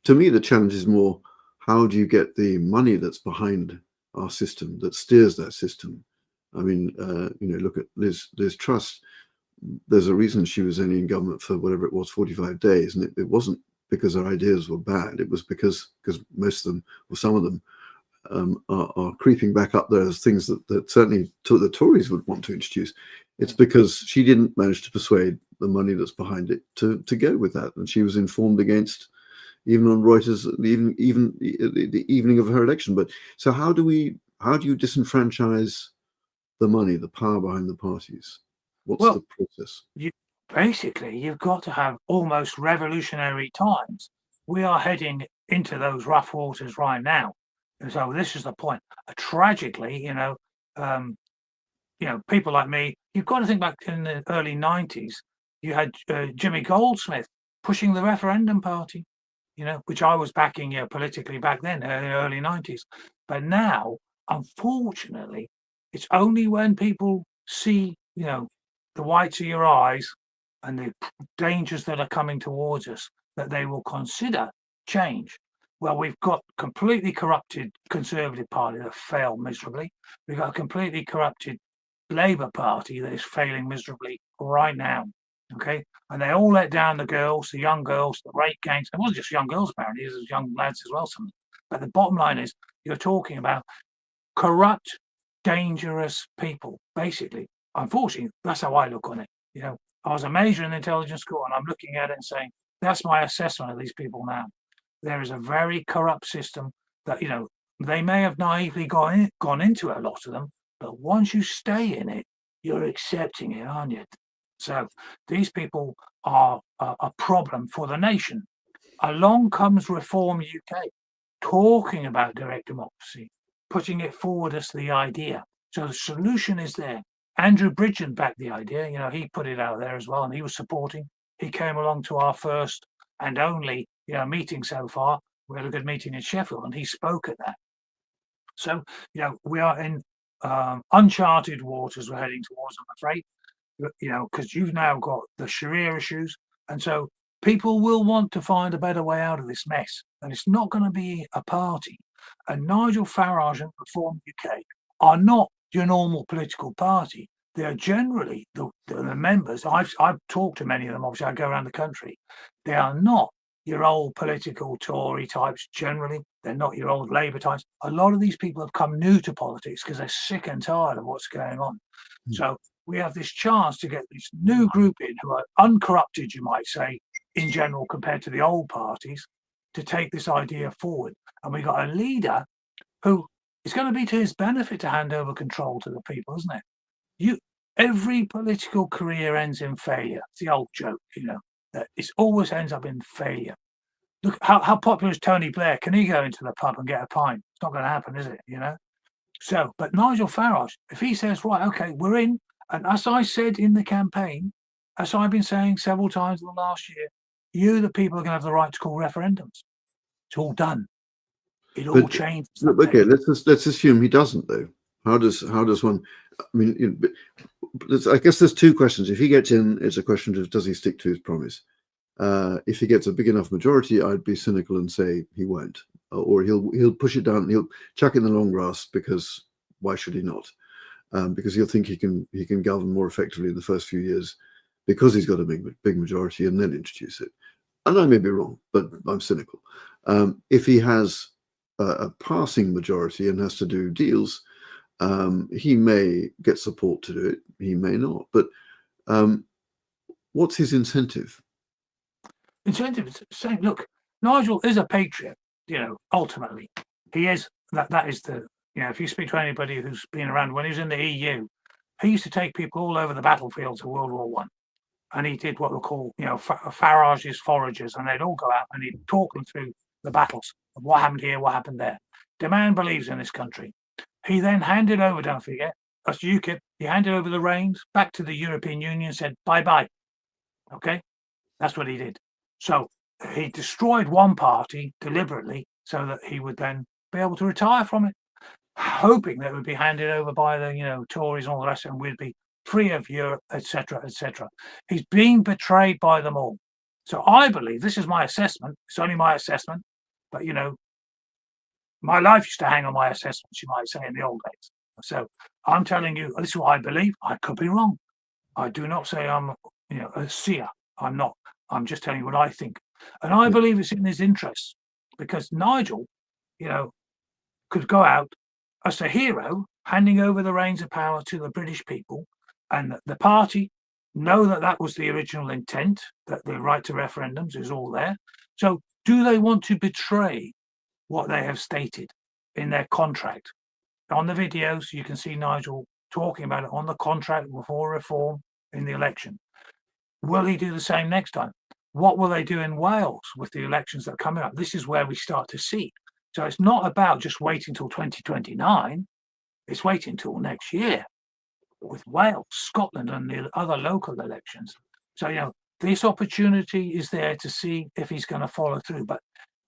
S1: To me, the challenge is more, how do you get the money that's behind our system, that steers that system? I mean, look at Liz Truss. There's a reason she was only in government for whatever it was, 45 days. And it wasn't because her ideas were bad. It was because most of them, or some of them, are creeping back up there as things that certainly the Tories would want to introduce. It's because she didn't manage to persuade the money that's behind it to go with that. And she was informed against, even on Reuters, even the evening of her election. But so how do you disenfranchise the money, the power behind the parties? What's the process?
S2: You've got to have almost revolutionary times. We are heading into those rough waters right now. And so this is the point. Tragically, people like me, you've got to think back in the early 90s, you had Jimmy Goldsmith pushing the referendum party, which I was backing politically back then, in the early 90s. But now, unfortunately, it's only when people see, the whites of your eyes and the dangers that are coming towards us that they will consider change. Well, we've got completely corrupted Conservative Party that failed miserably. We've got a completely corrupted Labour Party that is failing miserably right now. Okay, and they all let down the girls, the young girls, the rape gangs. It wasn't just young girls, apparently, it was young lads as well. Some, but the bottom line is, you're talking about corrupt, dangerous people. Basically, unfortunately, that's how I look on it. I was a major in intelligence school, and I'm looking at it and saying that's my assessment of these people now. There is a very corrupt system that they may have naively gone into it, a lot of them, but once you stay in it, you're accepting it, aren't you? So these people are a problem for the nation. Along comes Reform UK, talking about direct democracy, putting it forward as the idea. So the solution is there. Andrew Bridgen backed the idea. He put it out there as well, and he was supporting. He came along to our first and only meeting so far. We had a good meeting in Sheffield, and he spoke at that. So we are in uncharted waters we're heading towards, I'm afraid. Because you've now got the Sharia issues, and so people will want to find a better way out of this mess, and it's not going to be a party. And Nigel Farage and Reform UK are not your normal political party. They are generally the members. I've talked to many of them. Obviously, I go around the country. They are not your old political Tory types. Generally, they're not your old Labour types. A lot of these people have come new to politics because they're sick and tired of what's going on. So we have this chance to get this new group in who are uncorrupted, you might say, in general, compared to the old parties, to take this idea forward. And we got a leader who it's going to be to his benefit to hand over control to the people, isn't it? Every political career ends in failure. It's the old joke, that it always ends up in failure. Look, how popular is Tony Blair? Can he go into the pub and get a pint? It's not going to happen, is it? So, but Nigel Farage, if he says, right, okay, we're in, and as I said in the campaign, as I've been saying several times in the last year, the people are going to have the right to call referendums. It's all done. It all changes.
S1: Okay, let's assume he doesn't, though. How does one? I mean, I guess there's two questions. If he gets in, it's a question of does he stick to his promise. If he gets a big enough majority, I'd be cynical and say he won't, or he'll push it down. He'll chuck it in the long grass, because why should he not? Because he'll think he can govern more effectively in the first few years because he's got a big majority, and then introduce it. And I may be wrong, but I'm cynical. If he has a passing majority and has to do deals, he may get support to do it. He may not. But what's his incentive?
S2: Incentive is saying, look, Nigel is a patriot. Ultimately, he is that is the, if you speak to anybody who's been around, when he was in the EU, he used to take people all over the battlefields of World War One, and he did what we call, Farage's foragers, and they'd all go out and he'd talk them through the battles of what happened here, what happened there. The man believes in this country. He then handed over, don't forget, that's UKIP, he handed over the reins back to the European Union, said bye-bye. Okay? That's what he did. So he destroyed one party deliberately so that he would then be able to retire from it, hoping that it would be handed over by the, Tories and all the rest, and we'd be free of Europe, etc., etc. He's being betrayed by them all. So I believe, this is my assessment, it's only my assessment, but my life used to hang on my assessments, you might say, in the old days. So I'm telling you, this is what I believe. I could be wrong. I do not say I'm, a seer. I'm not. I'm just telling you what I think. And I believe it's in his interests, because Nigel, could go out as a hero, handing over the reins of power to the British people, and the party know that that was the original intent, that the right to referendums is all there. So do they want to betray what they have stated in their contract? On the videos, you can see Nigel talking about it on the contract before reform in the election. Will he do the same next time? What will they do in Wales with the elections that are coming up? This is where we start to see. So it's not about just waiting till 2029. It's waiting till next year with Wales, Scotland, and the other local elections. So, this opportunity is there to see if he's going to follow through. But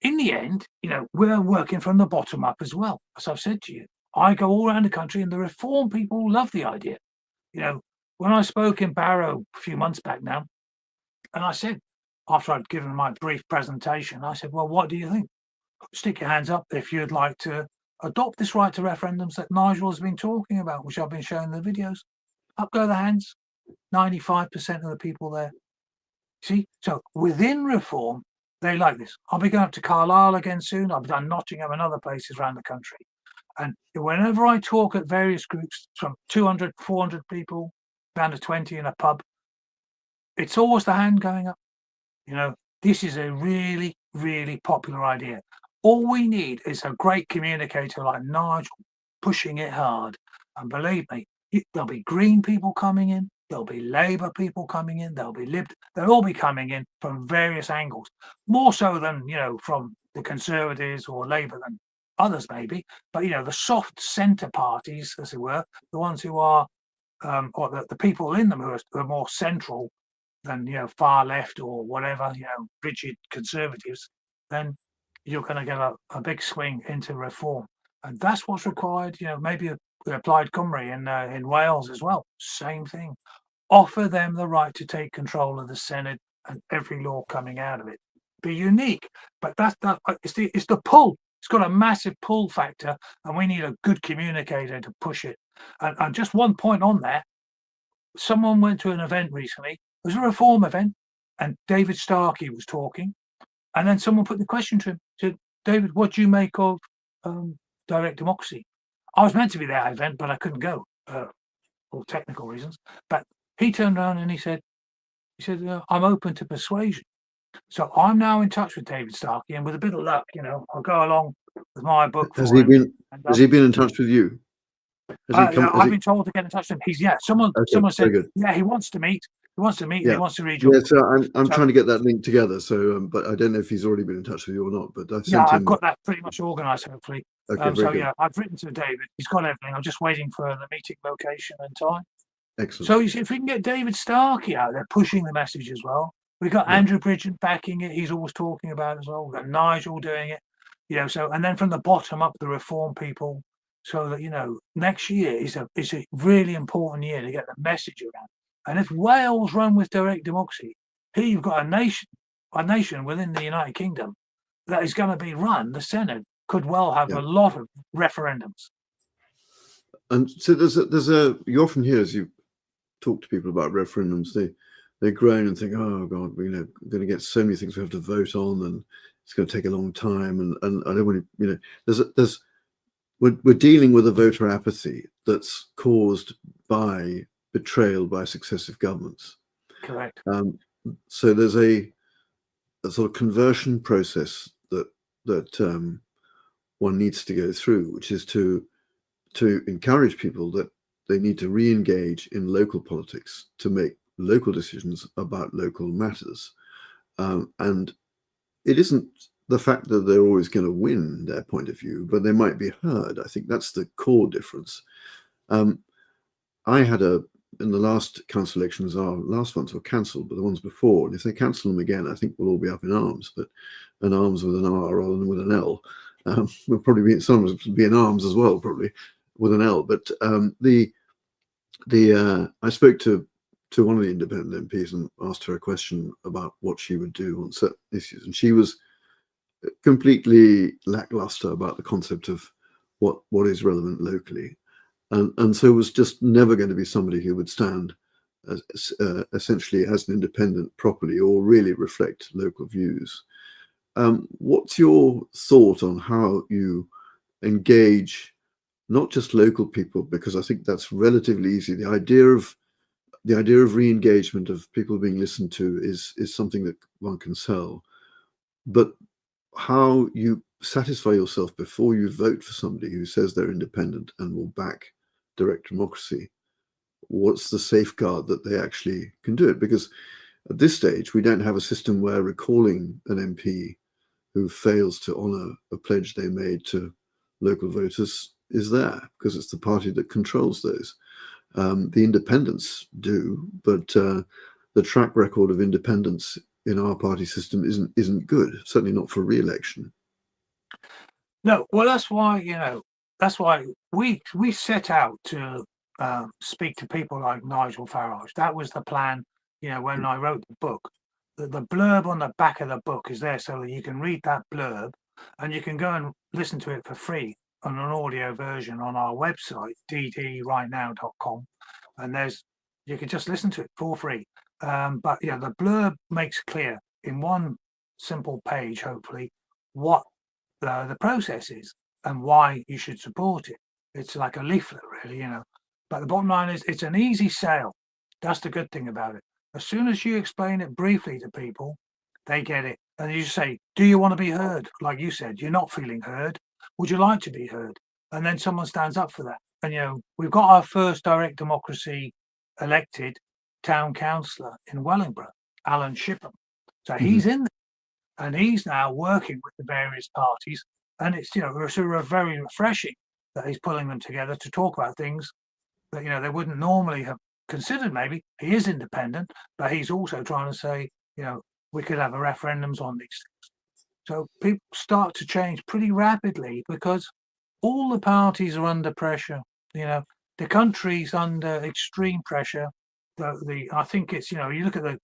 S2: in the end, we're working from the bottom up as well. As I've said to you, I go all around the country and the reform people love the idea. When I spoke in Barrow a few months back now, and I said, after I'd given my brief presentation, I said, well, what do you think? Stick your hands up if you'd like to adopt this right to referendums that Nigel has been talking about, which I've been showing in the videos. Up go the hands, 95% of the people there. See, so within reform, they like this. I'll be going up to Carlisle again soon. I've done Nottingham and other places around the country. And whenever I talk at various groups, from 200, 400 people down to 20 in a pub, it's always the hand going up. This is a really, really popular idea. All we need is a great communicator like Nigel pushing it hard. And believe me, there'll be Green people coming in, there'll be Labour people coming in, there'll be they'll all be coming in from various angles, more so than, from the Conservatives or Labour than others maybe. But, the soft centre parties, as it were, the ones who are, or the people in them who are more central than, far left or whatever, rigid Conservatives, then you're going to get a big swing into reform. And that's what's required. Maybe the Plaid Cymru in Wales as well. Same thing. Offer them the right to take control of the Senate and every law coming out of it. Be unique, but it's the pull. It's got a massive pull factor, and we need a good communicator to push it. And just one point on that: someone went to an event recently. It was a reform event, and David Starkey was talking, and then someone put the question to him: said, David, what do you make of direct democracy? I was meant to be at that event, but I couldn't go for technical reasons. But he turned around and he said, I'm open to persuasion. So I'm now in touch with David Starkey, and with a bit of luck, I'll go along with my book.
S1: Has he been in touch with you?
S2: I've been told to get in touch with him. Someone said, he wants to meet. He wants to meet. He wants to read your book.
S1: So I'm trying to get that link together. So, but I don't know if he's already been in touch with you or not. But
S2: I've got that pretty much organised, hopefully.
S1: Okay,
S2: I've written to David. He's got everything. I'm just waiting for the meeting location and time.
S1: Excellent.
S2: So if we can get David Starkey out there pushing the message as well, we've got Andrew Bridgen backing it. He's always talking about it as well. We've got Nigel doing it. So and then from the bottom up, the reform people, so that next year is a really important year to get the message around. And if Wales run with direct democracy, here you've got a nation within the United Kingdom that is going to be run. The Senate could well have a lot of referendums.
S1: And so you often hear, as you talk to people about referendums, they groan and think, oh God, we're going to get so many things we have to vote on, and it's going to take a long time. And I don't want to, we're dealing with a voter apathy that's caused by betrayal by successive governments.
S2: Correct.
S1: So there's a sort of conversion process that one needs to go through, which is to encourage people that they need to re-engage in local politics to make local decisions about local matters. And it isn't the fact that they're always going to win their point of view, but they might be heard. I think that's the core difference. I had in the last council elections, our last ones were cancelled, but the ones before, and if they cancel them again, I think we'll all be up in arms, but an arms with an R rather than with an L. We'll probably be, some of us will be in arms as well, probably with an L. But I spoke to one of the independent MPs and asked her a question about what she would do on certain issues, and she was completely lackluster about the concept of what is relevant locally. And so it was just never going to be somebody who would stand essentially as an independent properly or really reflect local views. What's your thought on how you engage not just local people, because I think that's relatively easy. The idea of re-engagement, of people being listened to, is something that one can sell, but how you satisfy yourself before you vote for somebody who says they're independent and will back direct democracy, what's the safeguard that they actually can do it? Because at this stage, we don't have a system where recalling an MP who fails to honour a pledge they made to local voters is there, because it's the party that controls those. The independents do, but the track record of independence in our party system isn't good, certainly not for re-election.
S2: No, well, that's why we set out to speak to people like Nigel Farage. That was the plan, when I wrote the book. The blurb on the back of the book is there so that you can read that blurb and you can go and listen to it for free on an audio version on our website, ddrightnow.com, and you can just listen to it for free. But the blurb makes clear in one simple page, hopefully, what the process is and why you should support it. It's like a leaflet, really, But the bottom line is, it's an easy sale. That's the good thing about it. As soon as you explain it briefly to people, they get it. And you say, do you want to be heard? Like you said, you're not feeling heard. Would you like to be heard? And then someone stands up for that. And, we've got our first direct democracy elected town councillor in Wellingborough, Alan Shipham. So he's in there. And he's now working with the various parties, and it's sort of very refreshing that he's pulling them together to talk about things that they wouldn't normally have considered. Maybe he is independent, but he's also trying to say we could have a referendums on these things. So people start to change pretty rapidly because all the parties are under pressure. The country's under extreme pressure. I think it's you look at the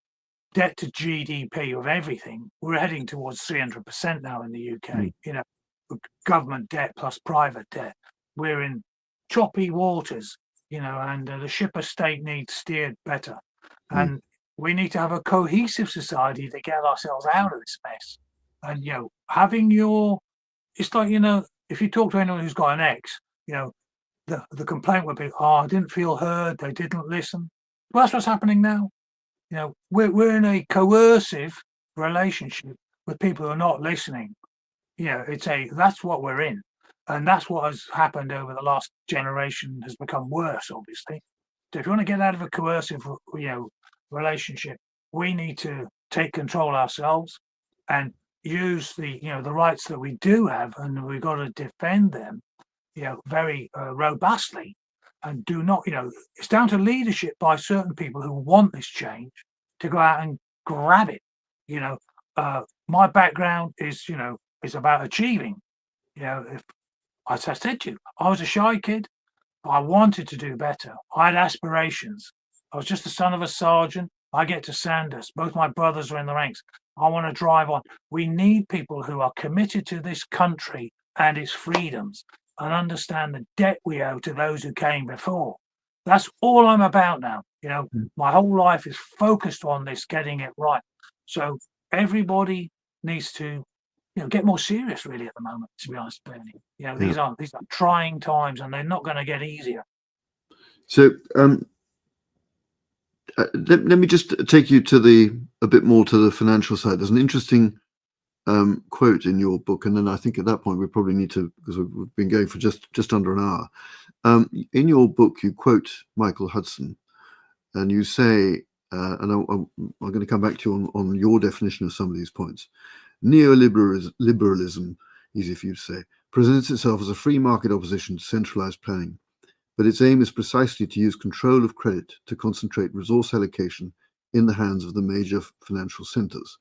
S2: debt to GDP of everything, we're heading towards 300% now in the UK. Government debt plus private debt. We're in choppy waters, and the ship of state needs steered better. And we need to have a cohesive society to get ourselves out of this mess. And it's like if you talk to anyone who's got an ex, the complaint would be, I didn't feel heard, they didn't listen. Well, that's what's happening now. We're in a coercive relationship with people who are not listening. That's what we're in, and that's what has happened over the last generation has become worse, obviously. So if you want to get out of a coercive, relationship, we need to take control ourselves and use the rights that we do have, and we've got to defend them, very robustly. And do not, it's down to leadership by certain people who want this change to go out and grab it. My background is, is about achieving. If as I said to you, I was a shy kid. I wanted to do better. I had aspirations. I was just the son of a sergeant. I get to Sandhurst. Both my brothers are in the ranks. I want to drive on. We need people who are committed to this country and its freedoms, and understand the debt we owe to those who came before. That's all I'm about now. My whole life is focused on this, getting it right. So everybody needs to, get more serious really at the moment, to be honest, Bernie. These are trying times, and they're not going to get easier.
S1: So let me just take you to a bit more to the financial side. There's an interesting quote in your book, and then I think at that point we probably need to, because we've been going for just under an hour. In your book, you quote Michael Hudson, and you say, and I'm going to come back to you on your definition of some of these points. Neoliberalism, easy for you to say, presents itself as a free market opposition to centralized planning, but its aim is precisely to use control of credit to concentrate resource allocation in the hands of the major financial centers.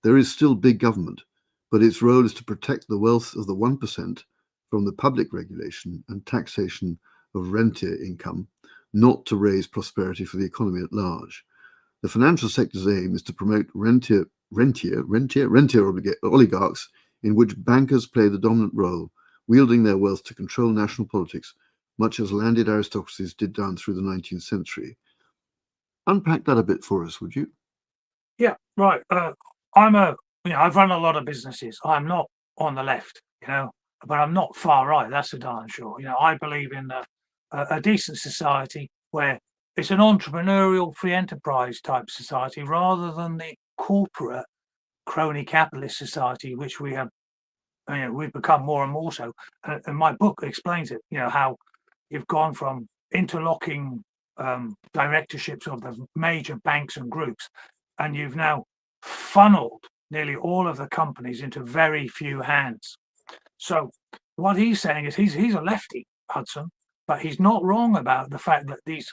S1: There is still big government, but its role is to protect the wealth of the 1% from the public regulation and taxation of rentier income, not to raise prosperity for the economy at large. The financial sector's aim is to promote rentier oligarchs in which bankers play the dominant role, wielding their wealth to control national politics, much as landed aristocracies did down through the 19th century. Unpack that a bit for us, would you?
S2: Yeah, right. I've run a lot of businesses. I'm not on the left, but I'm not far right. That's for darn sure. I believe in a decent society where it's an entrepreneurial free enterprise type society rather than the corporate crony capitalist society, which we have, we've become more and more so. And my book explains it, how you've gone from interlocking directorships of the major banks and groups, and you've now funneled nearly all of the companies into very few hands. So what he's saying is he's a lefty, Hudson, but he's not wrong about the fact that these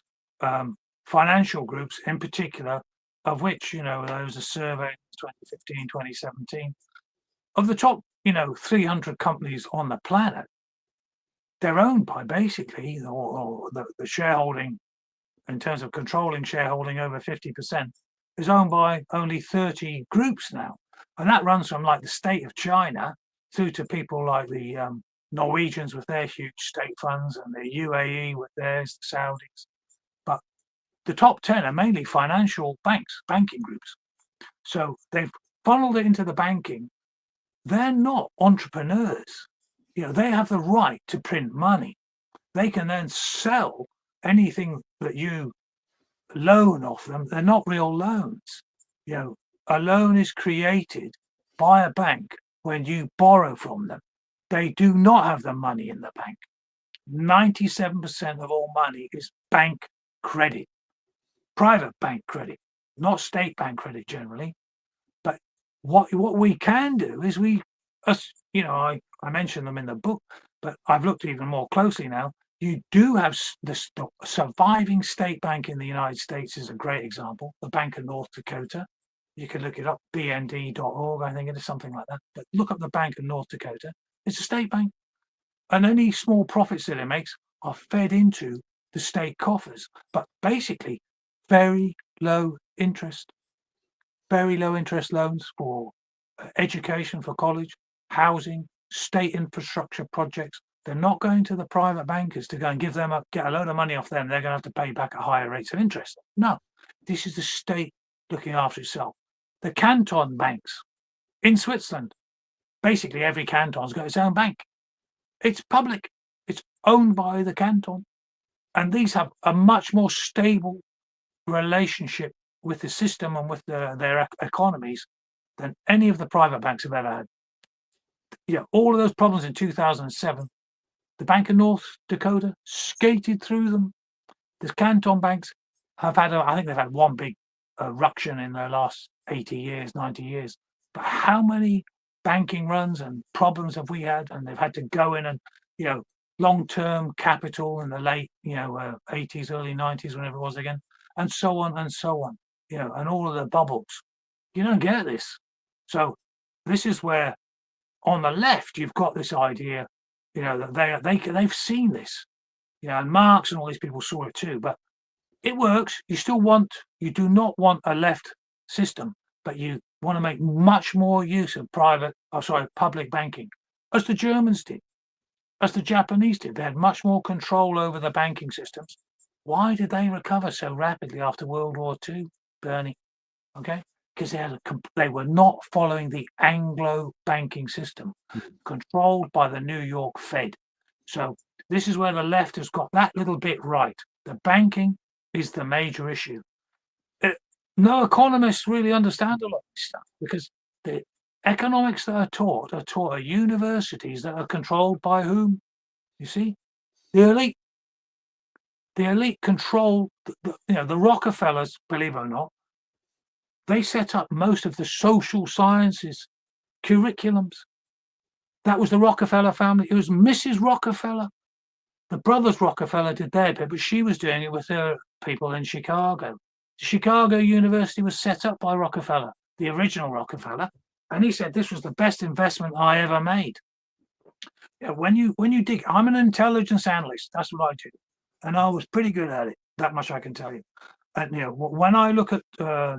S2: financial groups in particular, of which, there was a survey in 2015, 2017, of the top, 300 companies on the planet, they're owned by basically, or the shareholding, in terms of controlling shareholding over 50%, is owned by only 30 groups now. And that runs from like the state of China through to people like the Norwegians with their huge state funds and the UAE with theirs, the Saudis. But the top 10 are mainly financial banking groups. So they've funneled it into the banking. They're not entrepreneurs. They have the right to print money. They can then sell anything that you loan off them. They're not real loans. A loan is created by a bank when you borrow from them. They do not have the money in the bank. 97% of all money is bank credit, private bank credit, not state bank credit generally. But what we can do is I mentioned them in the book, but I've looked even more closely now. You do have the surviving state bank in the United States is a great example, the Bank of North Dakota. You can look it up, bnd.org, I think it is, something like that. But look up the Bank of North Dakota. It's a state bank. And any small profits that it makes are fed into the state coffers. But basically, very low interest loans for education, for college, housing, state infrastructure projects. They're not going to the private bankers to go and get a load of money off them. They're going to have to pay back at higher rates of interest. No, this is the state looking after itself. The canton banks in Switzerland, basically every canton's got its own bank. It's public. It's owned by the canton. And these have a much more stable relationship with the system and with their economies than any of the private banks have ever had. All of those problems in 2007, the Bank of North Dakota skated through them. The canton banks have had, I think they've had one big ruction in their last 80 years, 90 years. But how many banking runs and problems have we had? And they've had to go in and, long-term capital in the late, 80s, early 90s, whenever it was again, and so on and so on, and all of the bubbles. You don't get this. So this is where on the left, you've got this idea, that they've seen this, and Marx and all these people saw it too, but it works. You do not want a left system, but you want to make much more use of public banking, as the Germans did, as the Japanese did. They had much more control over the banking systems. Why did they recover so rapidly after World War II, Bernie? Okay, because they were not following the Anglo banking system, controlled by the New York Fed. So this is where the left has got that little bit right. The banking is the major issue. No economists really understand a lot of this stuff because economics that are taught at universities that are controlled by whom? You see, the elite. The elite control, the Rockefellers, believe it or not, they set up most of the social sciences curriculums. That was the Rockefeller family. It was Mrs. Rockefeller. The brothers Rockefeller did their bit, but she was doing it with her people in Chicago. Chicago University was set up by Rockefeller, the original Rockefeller, and he said this was the best investment I ever made. When you dig, I'm an intelligence analyst. That's what I do, and I was pretty good at it. That much I can tell you. And when I look at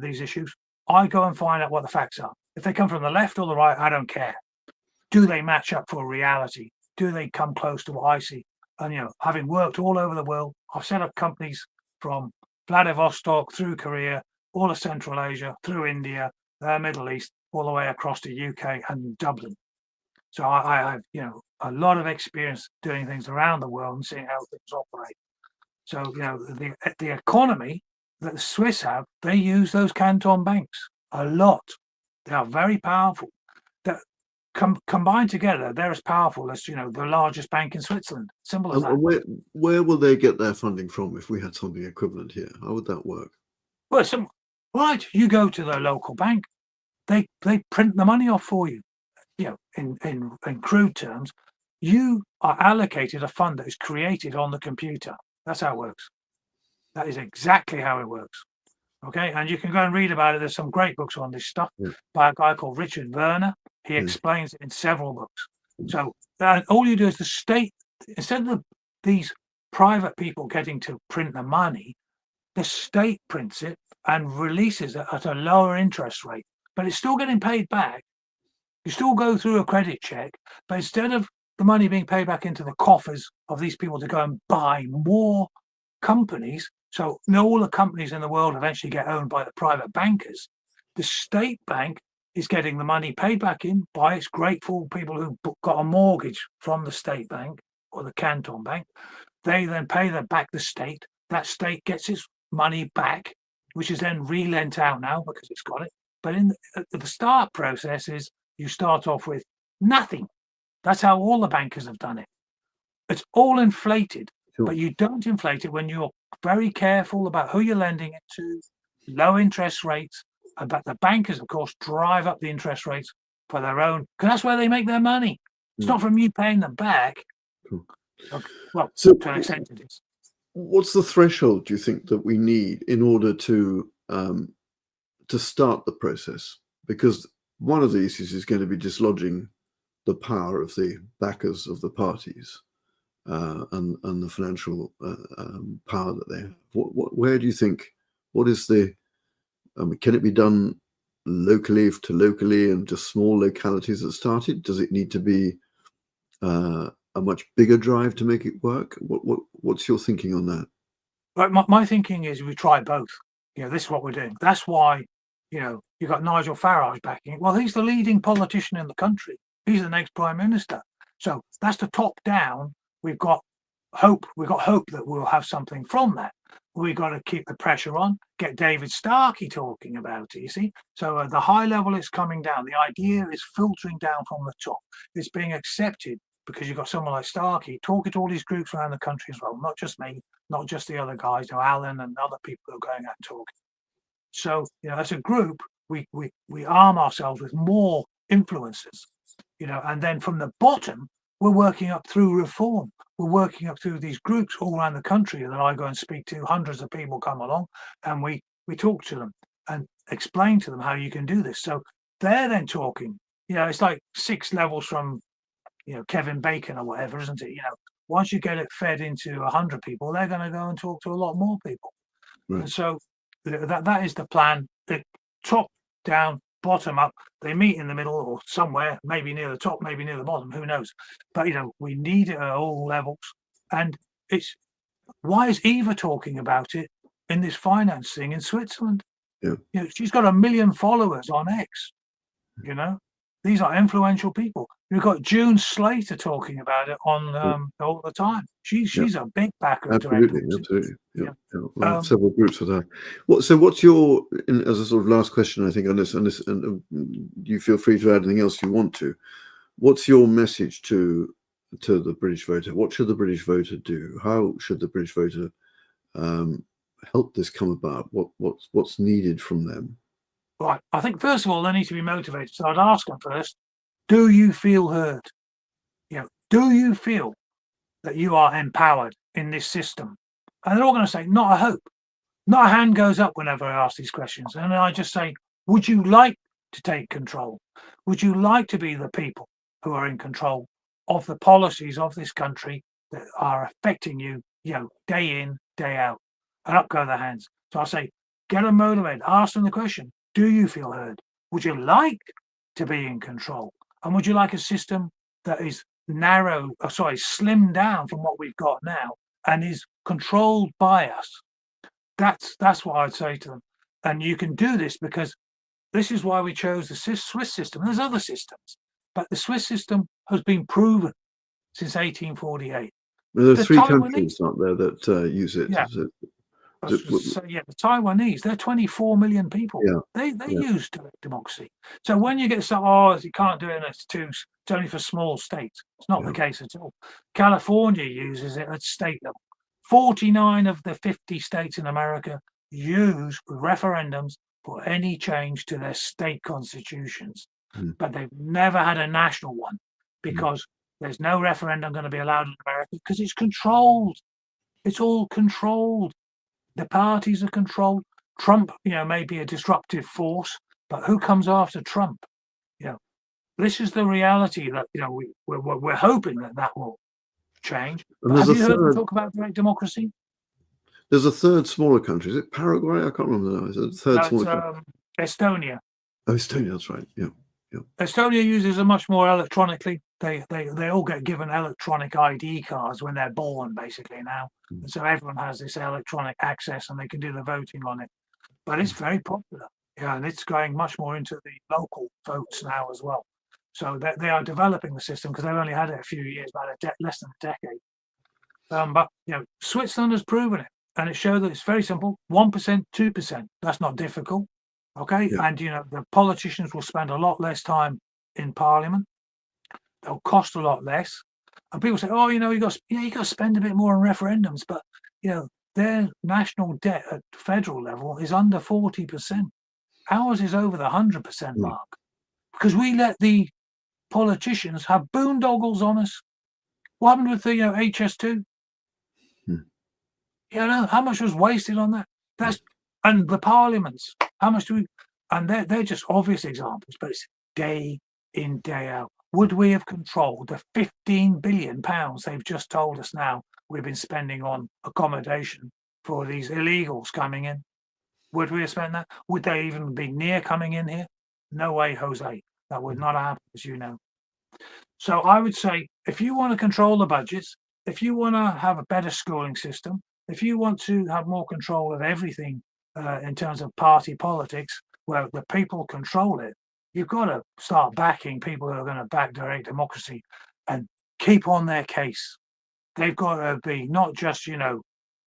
S2: these issues, I go and find out what the facts are. If they come from the left or the right, I don't care. Do they match up for reality? Do they come close to what I see? And having worked all over the world, I've set up companies from Vladivostok through Korea, all of Central Asia, through India, the Middle East, all the way across to UK and Dublin. So I have a lot of experience doing things around the world and seeing how things operate. So the economy that the Swiss have, they use those canton banks a lot. They are very powerful. That combined together, they're as powerful as the largest bank in Switzerland. Simple as that.
S1: And where will they get their funding from if we had something equivalent here? How would that work?
S2: Well, right. You go to the local bank, they print the money off for you. In crude terms, you are allocated a fund that is created on the computer. That's how it works. That is exactly how it works. Okay, and you can go and read about it. There's some great books on this stuff by a guy called Richard Werner. He explains it in several books. So all you do is the state, instead of these private people getting to print the money, the state prints it and releases it at a lower interest rate, but it's still getting paid back. You still go through a credit check, but instead of the money being paid back into the coffers of these people to go and buy more companies, so all the companies in the world eventually get owned by the private bankers, the state bank is getting the money paid back in by its grateful people who got a mortgage from the state bank or the canton bank. They then pay back the state. That state gets its money back, which is then re-lent out now because it's got it. But the start process is you start off with nothing. That's how all the bankers have done it. It's all inflated, but you don't inflate it when you're very careful about who you're lending it to, low interest rates. But the bankers, of course, drive up the interest rates for their own, because that's where they make their money. It's not from you paying them back.
S1: Cool.
S2: Okay. Well,
S1: So
S2: to an extent it is.
S1: What's the threshold, do you think, that we need in order to start the process? Because one of the issues is going to be dislodging the power of the backers of the parties and the financial power that they have. Where do you think? What is the? Can it be done locally to locally and just small localities that started? Does it need to be a much bigger drive to make it work? What's your thinking on that?
S2: Right, my thinking is we try both. This is what we're doing. That's why you've got Nigel Farage backing it. Well, he's the leading politician in the country. He's the next prime minister. So that's the top down. We've got hope. We've got hope that we'll have something from that. We've got to keep the pressure on, get David Starkey talking about it, you see. So at the high level, it's coming down. The idea is filtering down from the top. It's being accepted because you've got someone like Starkey talking to all these groups around the country as well, not just me, not just the other guys, Alan and other people who are going out and talking. So, as a group, we arm ourselves with more influences, and then from the bottom, we're working up through reform. We're working up through these groups all around the country that I go and speak to. Hundreds of people come along and we talk to them and explain to them how you can do this. So they're then talking, it's like 6 levels from, Kevin Bacon or whatever, isn't it? Once you get it fed into 100 people, they're going to go and talk to a lot more people. Right. And so that is the plan. The top down, bottom up. They meet in the middle or somewhere, maybe near the top, maybe near the bottom, who knows? But we need it at all levels. And why is Eva talking about it in this finance thing in Switzerland?
S1: Yeah.
S2: She's got 1 million followers on X. These are influential people. You've got June Slater talking about it on all the time. She's a big backer of direct
S1: Absolutely,
S2: democracy.
S1: absolutely. Yeah.
S2: Yeah.
S1: Yeah. Well, I have several groups with that. What's your, as a sort of last question, I think, on this, and you feel free to add anything else you want to. What's your message to the British voter? What should the British voter do? How should the British voter help this come about? What's needed from them?
S2: Right. I think first of all they need to be motivated. So I'd ask them first, do you feel heard? Do you feel that you are empowered in this system? And they're all going to say, not a hope. Not a hand goes up whenever I ask these questions. And then I just say, would you like to take control? Would you like to be the people who are in control of the policies of this country that are affecting you, day in, day out? And up go their hands. So I say, get them motivated. Ask them the question, do you feel heard? Would you like to be in control? And would you like a system that is slimmed down from what we've got now and is controlled by us? That's what I'd say to them. And you can do this because this is why we chose the Swiss system. There's other systems, but the Swiss system has been proven since 1848.
S1: Well, there are
S2: The
S1: 3
S2: Taiwanese-
S1: countries, aren't there, that use it?
S2: Yeah.
S1: So,
S2: the Taiwanese, they're 24 million people.
S1: Yeah.
S2: They
S1: Yeah.
S2: use direct democracy. So when you get some, you can't do it, it's only for small states. It's not the case at all. California uses it at state level. 49 of the 50 states in America use referendums for any change to their state constitutions. But they've never had a national one because there's no referendum going to be allowed in America because it's controlled. It's all controlled. The parties are controlled. Trump, may be a disruptive force, but who comes after Trump? This is the reality that we're hoping that will change.
S1: And
S2: But
S1: there's
S2: have
S1: a
S2: you heard them
S1: third-
S2: talk about direct democracy?
S1: There's a third smaller country. Is it Paraguay? I can't remember now. Is it a third smaller country?
S2: Estonia.
S1: Oh, Estonia. That's right. Yeah.
S2: Estonia uses it much more electronically. They all get given electronic ID cards when they're born, basically now. And so everyone has this electronic access and they can do the voting on it. But it's very popular. And it's going much more into the local votes now as well. So they are developing the system because they've only had it a few years, about less than a decade. But Switzerland has proven it, and it showed that it's very simple: 1%, 2%. That's not difficult. Okay,
S1: Yeah.
S2: and the politicians will spend a lot less time in Parliament. They'll cost a lot less. And people say, "Oh, you got to spend a bit more on referendums," but their national debt at federal level is under 40%. Ours is over the 100% mark because we let the politicians have boondoggles on us. What happened with the HS2? How much was wasted on that? And the parliaments. How much do we? And they're just obvious examples, but it's day in, day out. Would we have controlled the 15 billion pounds they've just told us now we've been spending on accommodation for these illegals coming in? Would we have spent that? Would they even be near coming in here? No way, Jose. That would not happen, as you know. So I would say, if you want to control the budgets, if you want to have a better schooling system, if you want to have more control of everything in terms of party politics, where the people control it, you've got to start backing people who are going to back direct democracy and keep on their case. They've got to be not just,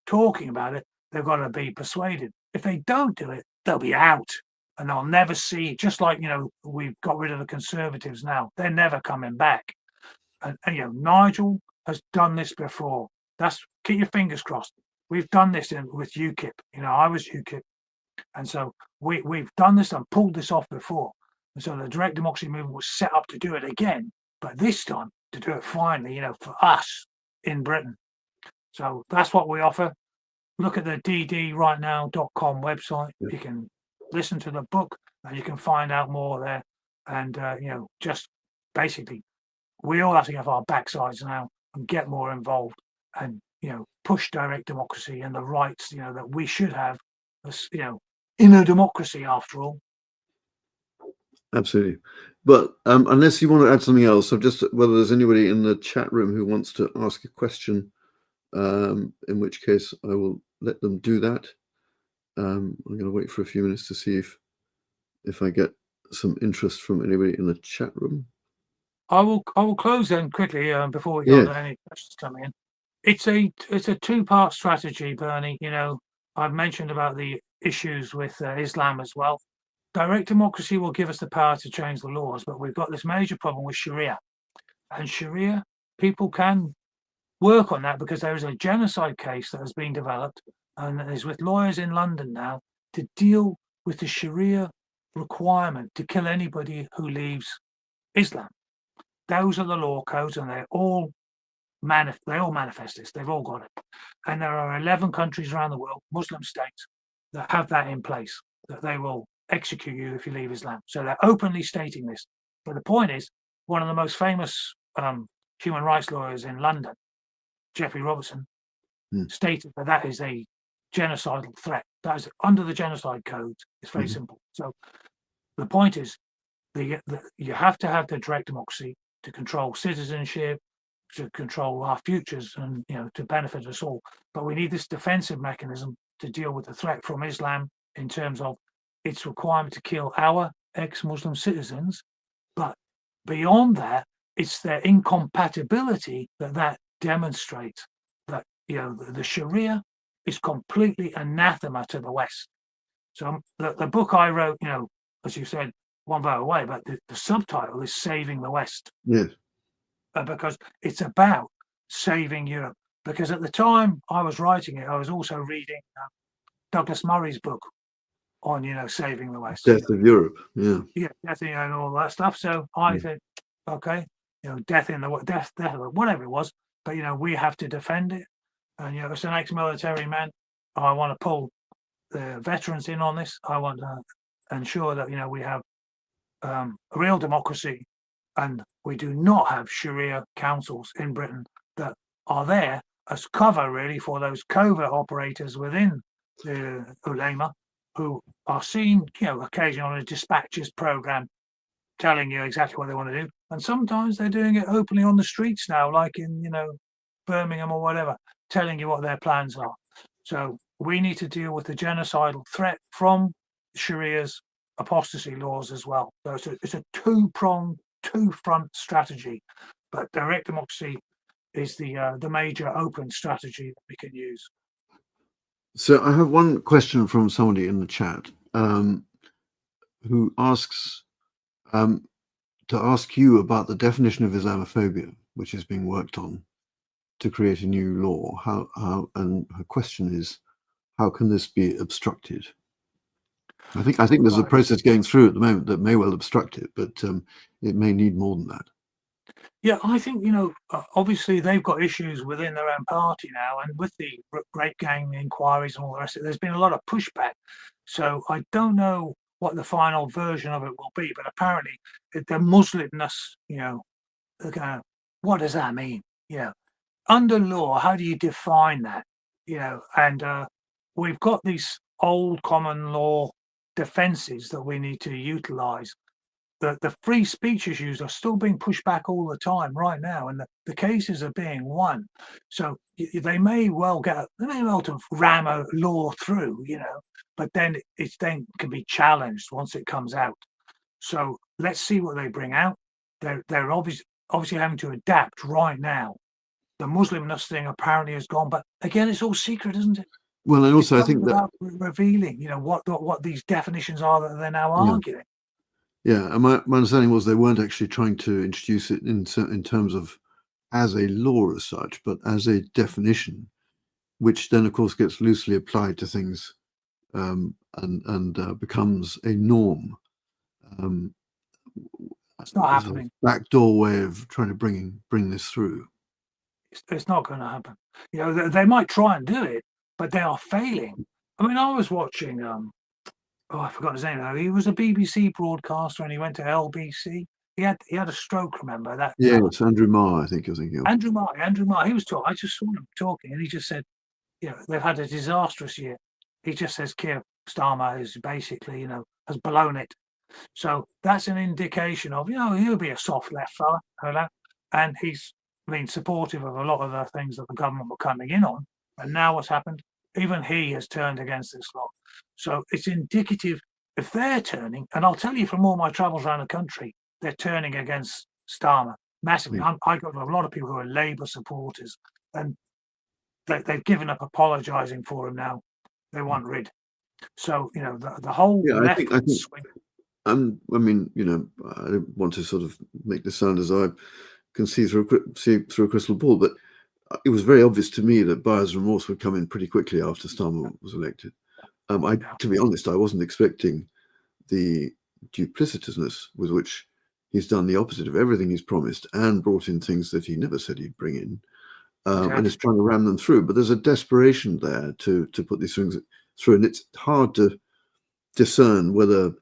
S2: talking about it, they've got to be persuaded. If they don't do it, they'll be out and they'll never see, just like, we've got rid of the Conservatives now, they're never coming back. And Nigel has done this before. Keep your fingers crossed. We've done this with UKIP. I was UKIP. And so we've done this and pulled this off before. And so the direct democracy movement was set up to do it again, but this time to do it finally, for us in Britain. So that's what we offer. Look at the ddrightnow.com website. You can listen to the book and you can find out more there. And, just basically, we all have to get off our backsides now and get more involved and, push direct democracy and the rights, that we should have, in a democracy after all.
S1: Absolutely. But unless you want to add something else, whether there's anybody in the chat room who wants to ask a question, in which case I will let them do that. I'm going to wait for a few minutes to see if I get some interest from anybody in the chat room.
S2: I will close then quickly before we go on to any questions coming in. It's a two-part strategy, Bernie. I've mentioned about the issues with Islam as well. Direct democracy will give us the power to change the laws, but we've got this major problem with Sharia. And Sharia, people can work on that because there is a genocide case that has been developed and is with lawyers in London now to deal with the Sharia requirement to kill anybody who leaves Islam. Those are the law codes, and they all manifest this. They've all got it. And there are 11 countries around the world, Muslim states, that have that in place, that they will execute you if you leave Islam. So they're openly stating this. But the point is, one of the most famous human rights lawyers in London, Jeffrey Robertson, stated that is a genocidal threat. That is under the genocide code. It's very simple. So the point is, you have to have the direct democracy to control citizenship, to control our futures, and to benefit us all. But we need this defensive mechanism to deal with the threat from Islam in terms of its requirement to kill our ex-Muslim citizens. But beyond that, it's their incompatibility that demonstrates that the Sharia is completely anathema to the West. So the book I wrote, as you said, one vote away, but the subtitle is Saving the West.
S1: Yes.
S2: Because it's about saving Europe. Because at the time I was writing it, I was also reading Douglas Murray's book on, saving the West.
S1: Death of Europe. Yeah.
S2: Yeah, death, and all that stuff. So I said, okay, death, whatever it was, but we have to defend it. And as an ex-military man, I want to pull the veterans in on this. I want to ensure that we have a real democracy, and we do not have Sharia councils in Britain that are there as cover really for those covert operators within the ulema who are seen, occasionally on a dispatches program telling you exactly what they want to do. And sometimes they're doing it openly on the streets now, like in, Birmingham or whatever, telling you what their plans are. So we need to deal with the genocidal threat from Sharia's apostasy laws as well. So it's a two-pronged, two-front strategy, but direct democracy is the major open strategy that we can use.
S1: So I have one question from somebody in the chat who asks to ask you about the definition of Islamophobia, which is being worked on to create a new law. How and her question is, how can this be obstructed? I think there's a process going through at the moment that may well obstruct it, but it may need more than that.
S2: Yeah, I think, obviously they've got issues within their own party now, and with the rape gang inquiries and all the rest of it, there's been a lot of pushback. So I don't know what the final version of it will be, but apparently the Muslimness, what does that mean? Under law, how do you define that? And we've got these old common law defenses that we need to utilize. The free speech issues are still being pushed back all the time right now, and the cases are being won. So they may well to ram a law through, but then it then can be challenged once it comes out. So let's see what they bring out. They're obviously having to adapt right now. The Muslimness thing apparently has gone, but again, it's all secret, isn't it?
S1: Well, and also I think that
S2: revealing, what these definitions are that they're now arguing.
S1: Yeah, and my understanding was they weren't actually trying to introduce it in terms of as a law as such, but as a definition, which then, of course, gets loosely applied to things and becomes a norm.
S2: It's not happening.
S1: Backdoor way of trying to bring this through.
S2: It's not going to happen. They might try and do it, but they are failing. I mean, I was watching. I forgot his name. He was a BBC broadcaster, and he went to LBC. He had a stroke. Remember that?
S1: Yeah, it's Andrew Marr, I think you're thinking of.
S2: Andrew Marr. He was talking. I just saw him talking, and he just said, they've had a disastrous year. He just says Keir Starmer is basically, has blown it. So that's an indication of, he'll be a soft left fella, and he's been supportive of a lot of the things that the government were coming in on. And now what's happened? Even he has turned against this law. So it's indicative if they're turning, and I'll tell you from all my travels around the country, they're turning against Starmer massively. I got a lot of people who are Labour supporters, and they've given up apologising for him now. They want rid. So the whole
S1: I
S2: left
S1: think
S2: swing.
S1: I mean, I don't want to sort of make this sound as I can see through a crystal ball, but it was very obvious to me that buyer's remorse would come in pretty quickly after Starmer was elected. To be honest, I wasn't expecting the duplicitousness with which he's done the opposite of everything he's promised and brought in things that he never said he'd bring in, and is trying to ram them through. But there's a desperation there to put these things through, and it's hard to discern whether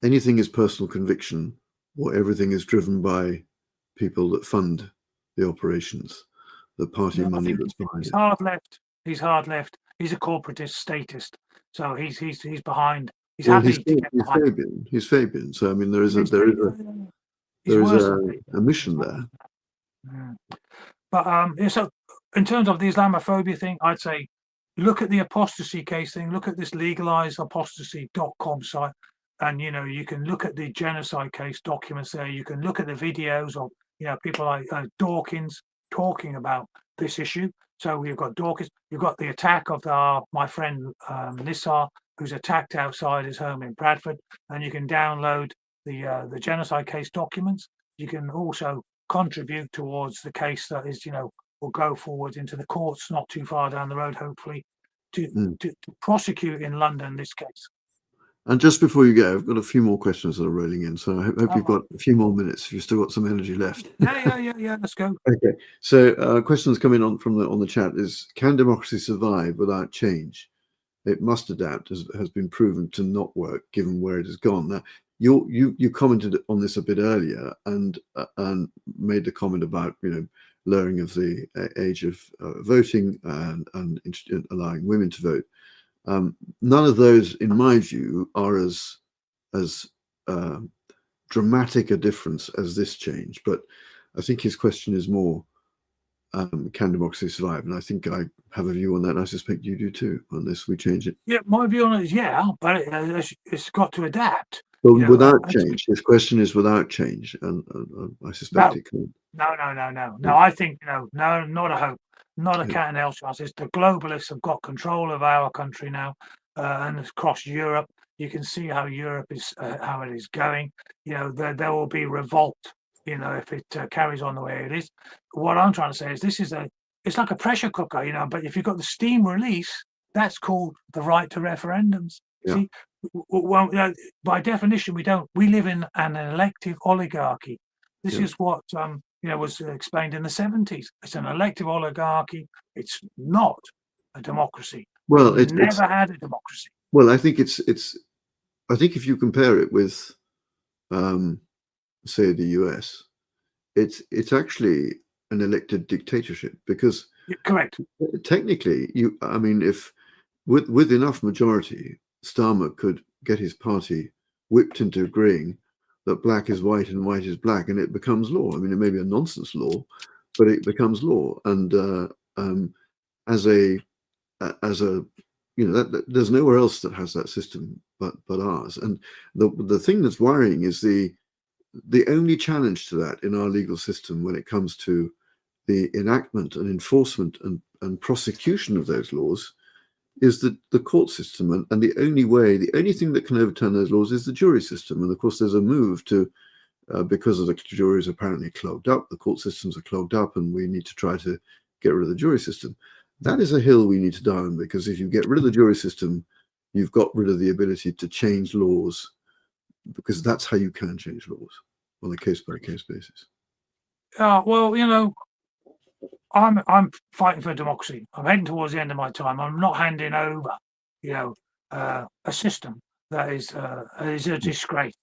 S1: anything is personal conviction or everything is driven by people that fund the operations, the party money that's behind
S2: he's
S1: it.
S2: hard left. He's hard left. He's a corporatist statist. So he's behind. He's happy to get behind.
S1: He's Fabian. So I mean, there is a mission there.
S2: But so in terms of the Islamophobia thing, I'd say look at the apostasy case thing. Look at this legalizeapostasy.com site, and you can look at the genocide case documents there. You can look at the videos of people like Dawkins talking about this issue. So we've got Dawkins. You've got the attack of my friend Nissar, who's attacked outside his home in Bradford, and you can download the genocide case documents. You can also contribute towards the case that is, will go forward into the courts not too far down the road, hopefully, to prosecute in London this case.
S1: And just before you go, I've got a few more questions that are rolling in, so I hope you've got a few more minutes. You've still got some energy left.
S2: Yeah. Let's go.
S1: Okay. So questions coming on on the chat is: can democracy survive without change? It must adapt, as has been proven to not work given where it has gone. Now, you commented on this a bit earlier and made the comment about lowering of the age of voting and allowing women to vote. None of those, in my view, are as dramatic a difference as this change. But I think his question is more, can democracy survive? And I think I have a view on that. I suspect you do too, unless we change it.
S2: Yeah, my view on it is but it's got to adapt.
S1: But without change, his question is without change, and I suspect it can.
S2: No. I think no, not a hope, not a cat and hell chances. The globalists have got control of our country now, and across Europe. You can see how Europe is, how it is going. There will be revolt. If it carries on the way it is. What I'm trying to say is it's like a pressure cooker. But if you've got the steam release, that's called the right to referendums.
S1: Yeah.
S2: See, well, by definition, we live in an elective oligarchy. This is what was explained in the 70s. It's an elective oligarchy. It's not a democracy.
S1: Well,
S2: it's never had a democracy.
S1: Well, I think I think if you compare it with say the US, it's actually an elected dictatorship, because
S2: correct,
S1: technically if with enough majority, Starmer could get his party whipped into agreeing that black is white and white is black, and it becomes law. It may be a nonsense law, but it becomes law. And as a there's nowhere else that has that system but ours. And the thing that's worrying is the only challenge to that in our legal system when it comes to the enactment and enforcement and prosecution of those laws is the court system. And the only thing that can overturn those laws is the jury system. And of course, there's a move to, because of the juries apparently clogged up, the court systems are clogged up, and we need to try to get rid of the jury system. That is a hill we need to die on, because if you get rid of the jury system, you've got rid of the ability to change laws, because that's how you can change laws, on a case-by-case basis.
S2: Well, I'm fighting for democracy. I'm heading towards the end of my time. I'm not handing over, a system that is a disgrace,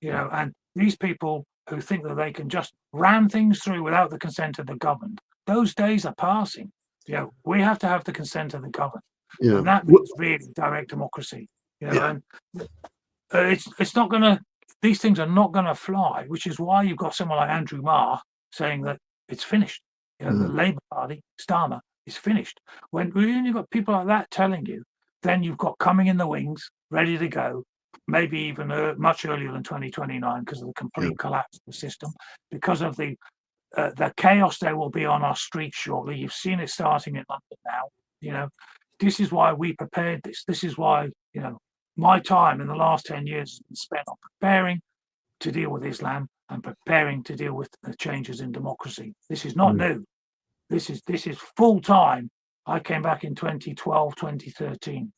S2: and these people who think that they can just ram things through without the consent of the governed, those days are passing. We have to have the consent of the governed, and that means really direct democracy. And it's not going to. These things are not going to fly, which is why you've got someone like Andrew Marr saying that it's finished. The Labour Party, Starmer, is finished. When you've got people like that telling you, then you've got coming in the wings, ready to go, maybe even much earlier than 2029 because of the complete collapse of the system, because of the chaos there will be on our streets shortly. You've seen it starting in London now. You know, this is why we prepared this. This is why, you know, my time in the last 10 years has been spent on preparing to deal with Islam and preparing to deal with the changes in democracy. This is not new. This is full time. I came back in 2012, 2013,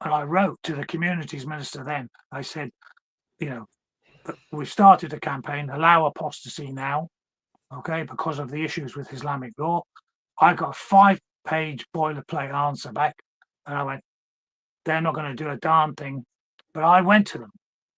S2: and I wrote to the communities minister then. I said, you know, we've started a campaign, allow apostasy now, okay, because of the issues with Islamic law. I got a 5-page boilerplate answer back, and I went, they're not going to do a darn thing. But I went to them.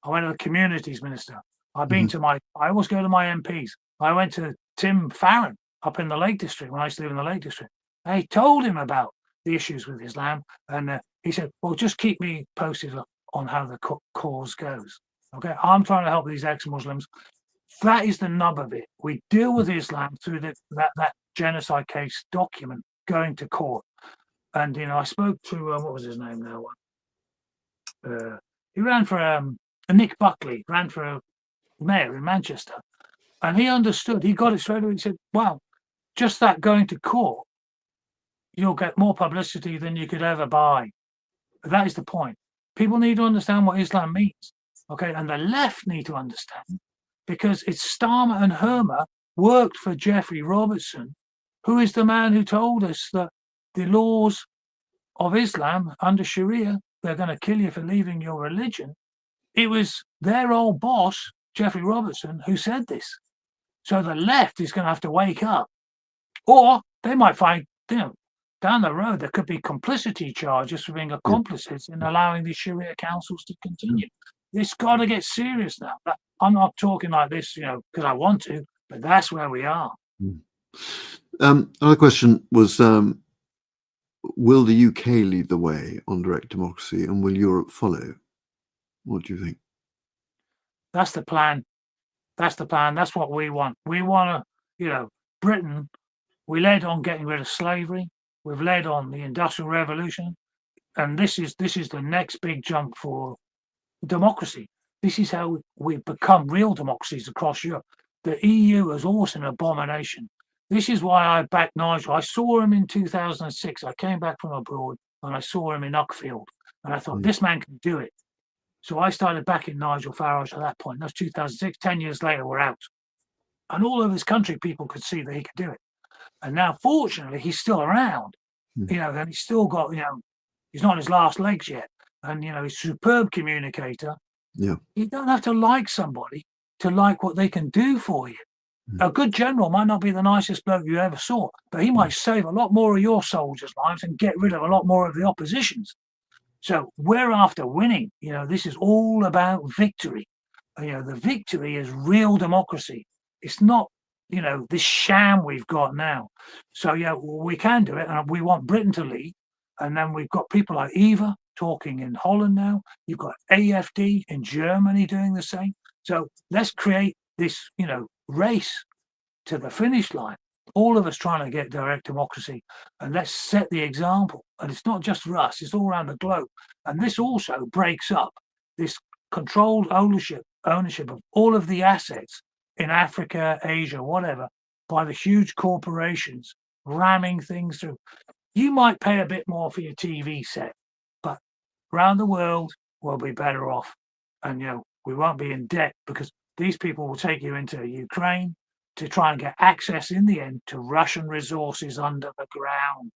S2: I went to the communities minister. I've been to I always go to my MPs. I went to Tim Farron up in the Lake District when I used to live in the Lake District. I told him about the issues with Islam, and he said, well, just keep me posted on how the cause goes. Okay, I'm trying to help these ex-Muslims. That is the nub of it. We deal with Islam through that genocide case document going to court. And, you know, I spoke to, what was his name now? He ran for, Nick Buckley, ran for a mayor in Manchester. And he understood, he got it straight away. He said, well, just that going to court, you'll get more publicity than you could ever buy. But that is the point. People need to understand what Islam means. Okay, and the left need to understand, because it's Starmer and Hermer worked for Jeffrey Robertson, who is the man who told us that the laws of Islam under Sharia, they're going to kill you for leaving your religion. It was their old boss, Jeffrey Robertson, who said this. So the left is going to have to wake up, or they might find, you know, down the road there could be complicity charges for being accomplices in allowing these Sharia councils to continue. It's got to get serious now. I'm not talking like this, you know, because I want to, but that's where we are.
S1: Another question was, will the UK lead the way on direct democracy, and will Europe follow? What do you think?
S2: That's the plan. That's the plan. That's what we want. We want to, you know, Britain, we led on getting rid of slavery. We've led on the Industrial Revolution. And this is the next big jump for democracy. This is how we become real democracies across Europe. The EU is also an abomination. This is why I backed Nigel. I saw him in 2006. I came back from abroad and I saw him in Uckfield. And I thought, this man can do it. So I started backing Nigel Farage at that point. That was 2006. 10 years later, we're out. And all over this country, people could see that he could do it. And now, fortunately, he's still around. You know, and he's still got, you know, he's not on his last legs yet. And, you know, he's a superb communicator.
S1: Yeah.
S2: You don't have to like somebody to like what they can do for you. A good general might not be the nicest bloke you ever saw, but he might save a lot more of your soldiers' lives and get rid of a lot more of the opposition's. So we're after winning. You know, this is all about victory. You know, the victory is real democracy. It's not, you know, this sham we've got now. So, yeah, we can do it. And we want Britain to lead. And then we've got people like Eva talking in Holland now. You've got AFD in Germany doing the same. So let's create this, you know, race to the finish line. All of us trying to get direct democracy, and let's set the example. And it's not just for us, it's all around the globe. And this also breaks up this controlled ownership of all of the assets in Africa, Asia, whatever, by the huge corporations ramming things through. You might pay a bit more for your TV set, but around the world we'll be better off. And, you know, we won't be in debt because these people will take you into Ukraine to try and get access in the end to Russian resources under the ground.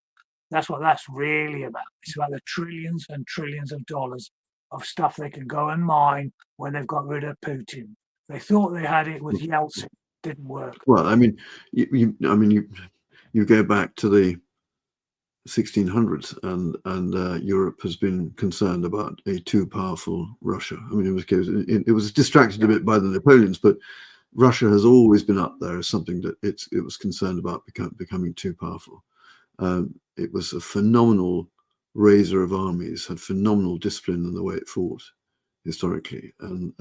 S2: That's what that's really about. It's about the trillions and trillions of dollars of stuff they can go and mine when they've got rid of Putin. They thought they had it with Yeltsin. Didn't work.
S1: Well, I mean, you go back to the 1600s, and Europe has been concerned about a too powerful Russia. I mean, it was distracted a bit by the Napoleons, but Russia has always been up there as something that it was concerned about becoming too powerful. It was a phenomenal raiser of armies, had phenomenal discipline in the way it fought historically, and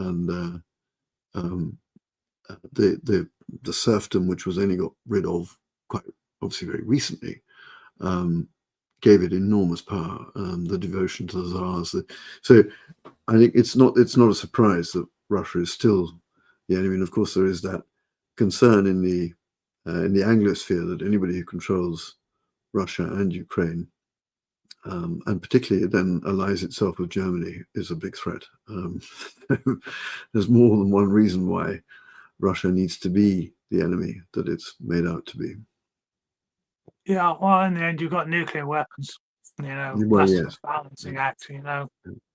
S1: the serfdom, which was only got rid of quite obviously very recently, gave it enormous power. The devotion to the Tsars. So I think it's not a surprise that Russia is still the enemy. And of course, there is that concern in the Anglosphere that anybody who controls Russia and Ukraine, and particularly then allies itself with Germany, is a big threat. There's more than one reason why Russia needs to be the enemy that it's made out to be.
S2: Yeah, well, in the end, you've got nuclear weapons. You know,
S1: Well,
S2: that's
S1: yes.
S2: the balancing act. You know,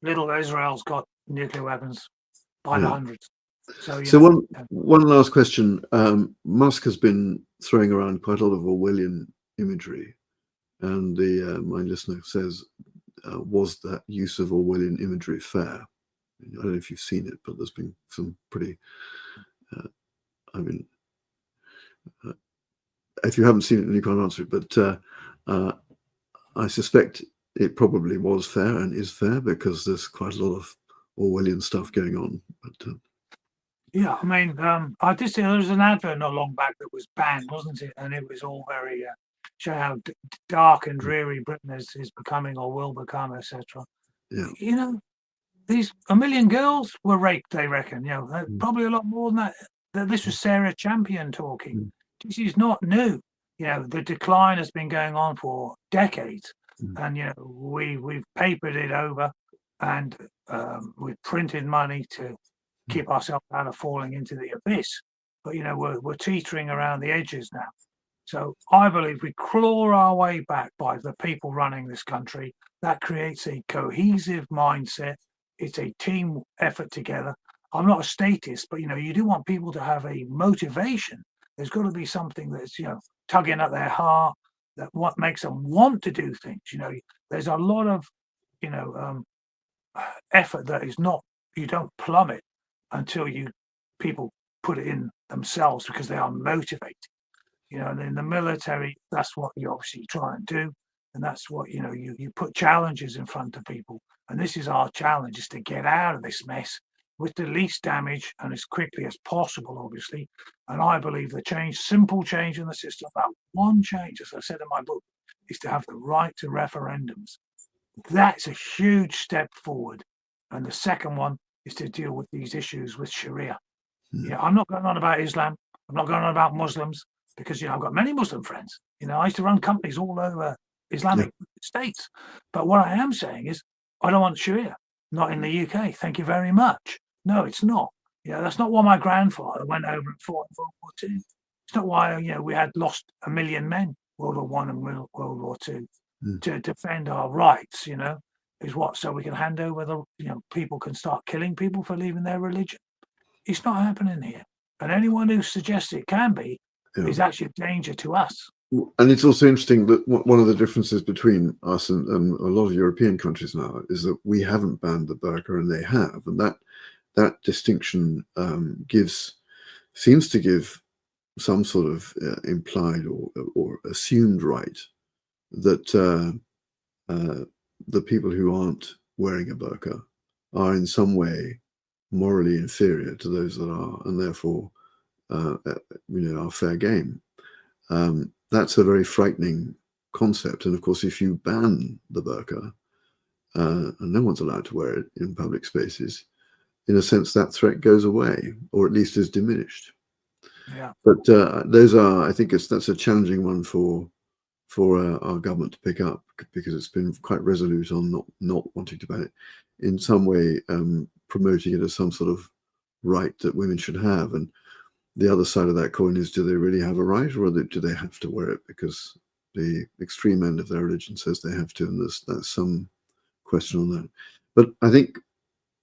S2: little Israel's got nuclear weapons by the
S1: Yeah.
S2: hundreds. So, you
S1: So
S2: know,
S1: one last question. Musk has been throwing around quite a lot of Orwellian imagery, and my listener says, was that use of Orwellian imagery fair? I don't know if you've seen it, but there's been some pretty. I mean, if you haven't seen it, then you can't answer it. But I suspect it probably was fair and is fair because there's quite a lot of Orwellian stuff going on. But
S2: yeah, I mean, I did see there was an advert not long back that was banned, wasn't it? And it was all very show how dark and dreary Britain is becoming or will become, etc.
S1: yeah,
S2: You know, these 1 million girls were raped. They reckon. You know, probably a lot more than that. This was Sarah Champion talking. This is not new. You know, the decline has been going on for decades, and you know, we've papered it over, and we've printed money to keep ourselves out of falling into the abyss. But you know, we're teetering around the edges now. So I believe we claw our way back by the people running this country. That creates a cohesive mindset. It's a team effort together. I'm not a statist, but you know, you do want people to have a motivation. There's got to be something that's, you know, tugging at their heart, that what makes them want to do things. You know, there's a lot of, you know, effort that is not, you don't plumb it until people put it in themselves because they are motivated. You know, and in the military, that's what you obviously try and do. And that's what, you know, you put challenges in front of people. And this is our challenge, is to get out of this mess with the least damage and as quickly as possible, obviously. And I believe the simple change in the system, that one change, as I said in my book, is to have the right to referendums. That's a huge step forward. And the second one is to deal with these issues with Sharia. Yeah, I'm not going on about Islam. I'm not going on about Muslims because, you know, I've got many Muslim friends. You know, I used to run companies all over Islamic states. But what I am saying is I don't want Sharia, not in the UK. Thank you very much. No, it's not. You know, that's not why my grandfather went over and fought in World War II. It's not why, you know, we had lost 1 million men, World War I and World War II, to defend our rights, you know, is what? So we can hand over people can start killing people for leaving their religion. It's not happening here. And anyone who suggests it can be is actually a danger to us.
S1: And it's also interesting that one of the differences between us and a lot of European countries now is that we haven't banned the burqa and they have. And that distinction seems to give some sort of implied or assumed right that the people who aren't wearing a burqa are in some way morally inferior to those that are, and therefore, are fair game. That's a very frightening concept. And of course, if you ban the burqa, and no one's allowed to wear it in public spaces, in a sense, that threat goes away, or at least is diminished.
S2: Yeah.
S1: But I think that's a challenging one for our government to pick up, because it's been quite resolute on not wanting to ban it, in some way promoting it as some sort of right that women should have. And the other side of that coin is, do they really have a right, or do they have to wear it because the extreme end of their religion says they have to? And there's some question on that. But I think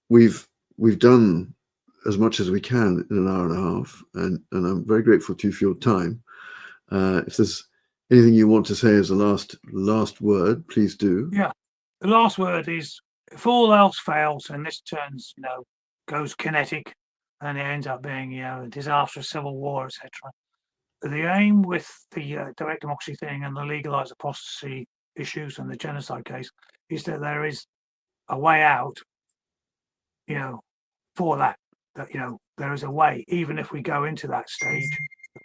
S1: we've done as much as we can in an hour and a half, and I'm very grateful to you for your time. If there's anything you want to say as a last word, please do.
S2: Yeah. The last word is, if all else fails and this turns, goes kinetic and it ends up being, a disastrous civil war, etc. The aim with the direct democracy thing and the legalized apostasy issues and the genocide case is that there is a way out, for that, there is a way, even if we go into that stage,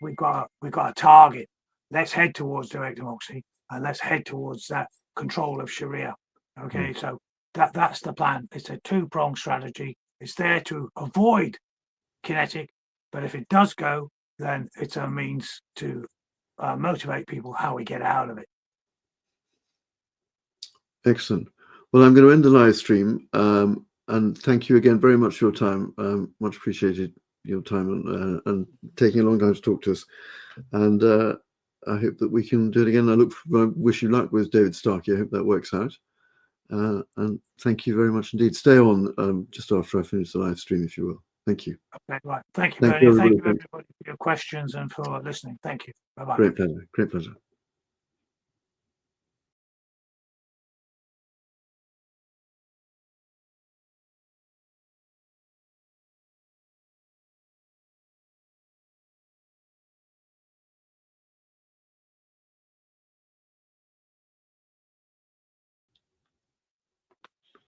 S2: we've got a target. Let's head towards direct democracy and let's head towards that control of Sharia. Okay, so that's the plan. It's a two-pronged strategy. It's there to avoid kinetic, but if it does go, then it's a means to motivate people how we get out of it.
S1: Excellent. Well, I'm going to end the live stream, and thank you again very much for your time. Much appreciated your time and taking a long time to talk to us. And I hope that we can do it again. I wish you luck with David Starkey. I hope that works out. And thank you very much indeed. Stay on just after I finish the live stream, if you will. Thank you.
S2: Okay, right. Thank you,
S1: Thank
S2: Bernie.
S1: you,
S2: Thank you,
S1: everybody.
S2: everybody, for your questions and for listening. Thank you. Bye-bye.
S1: Great pleasure. Great pleasure.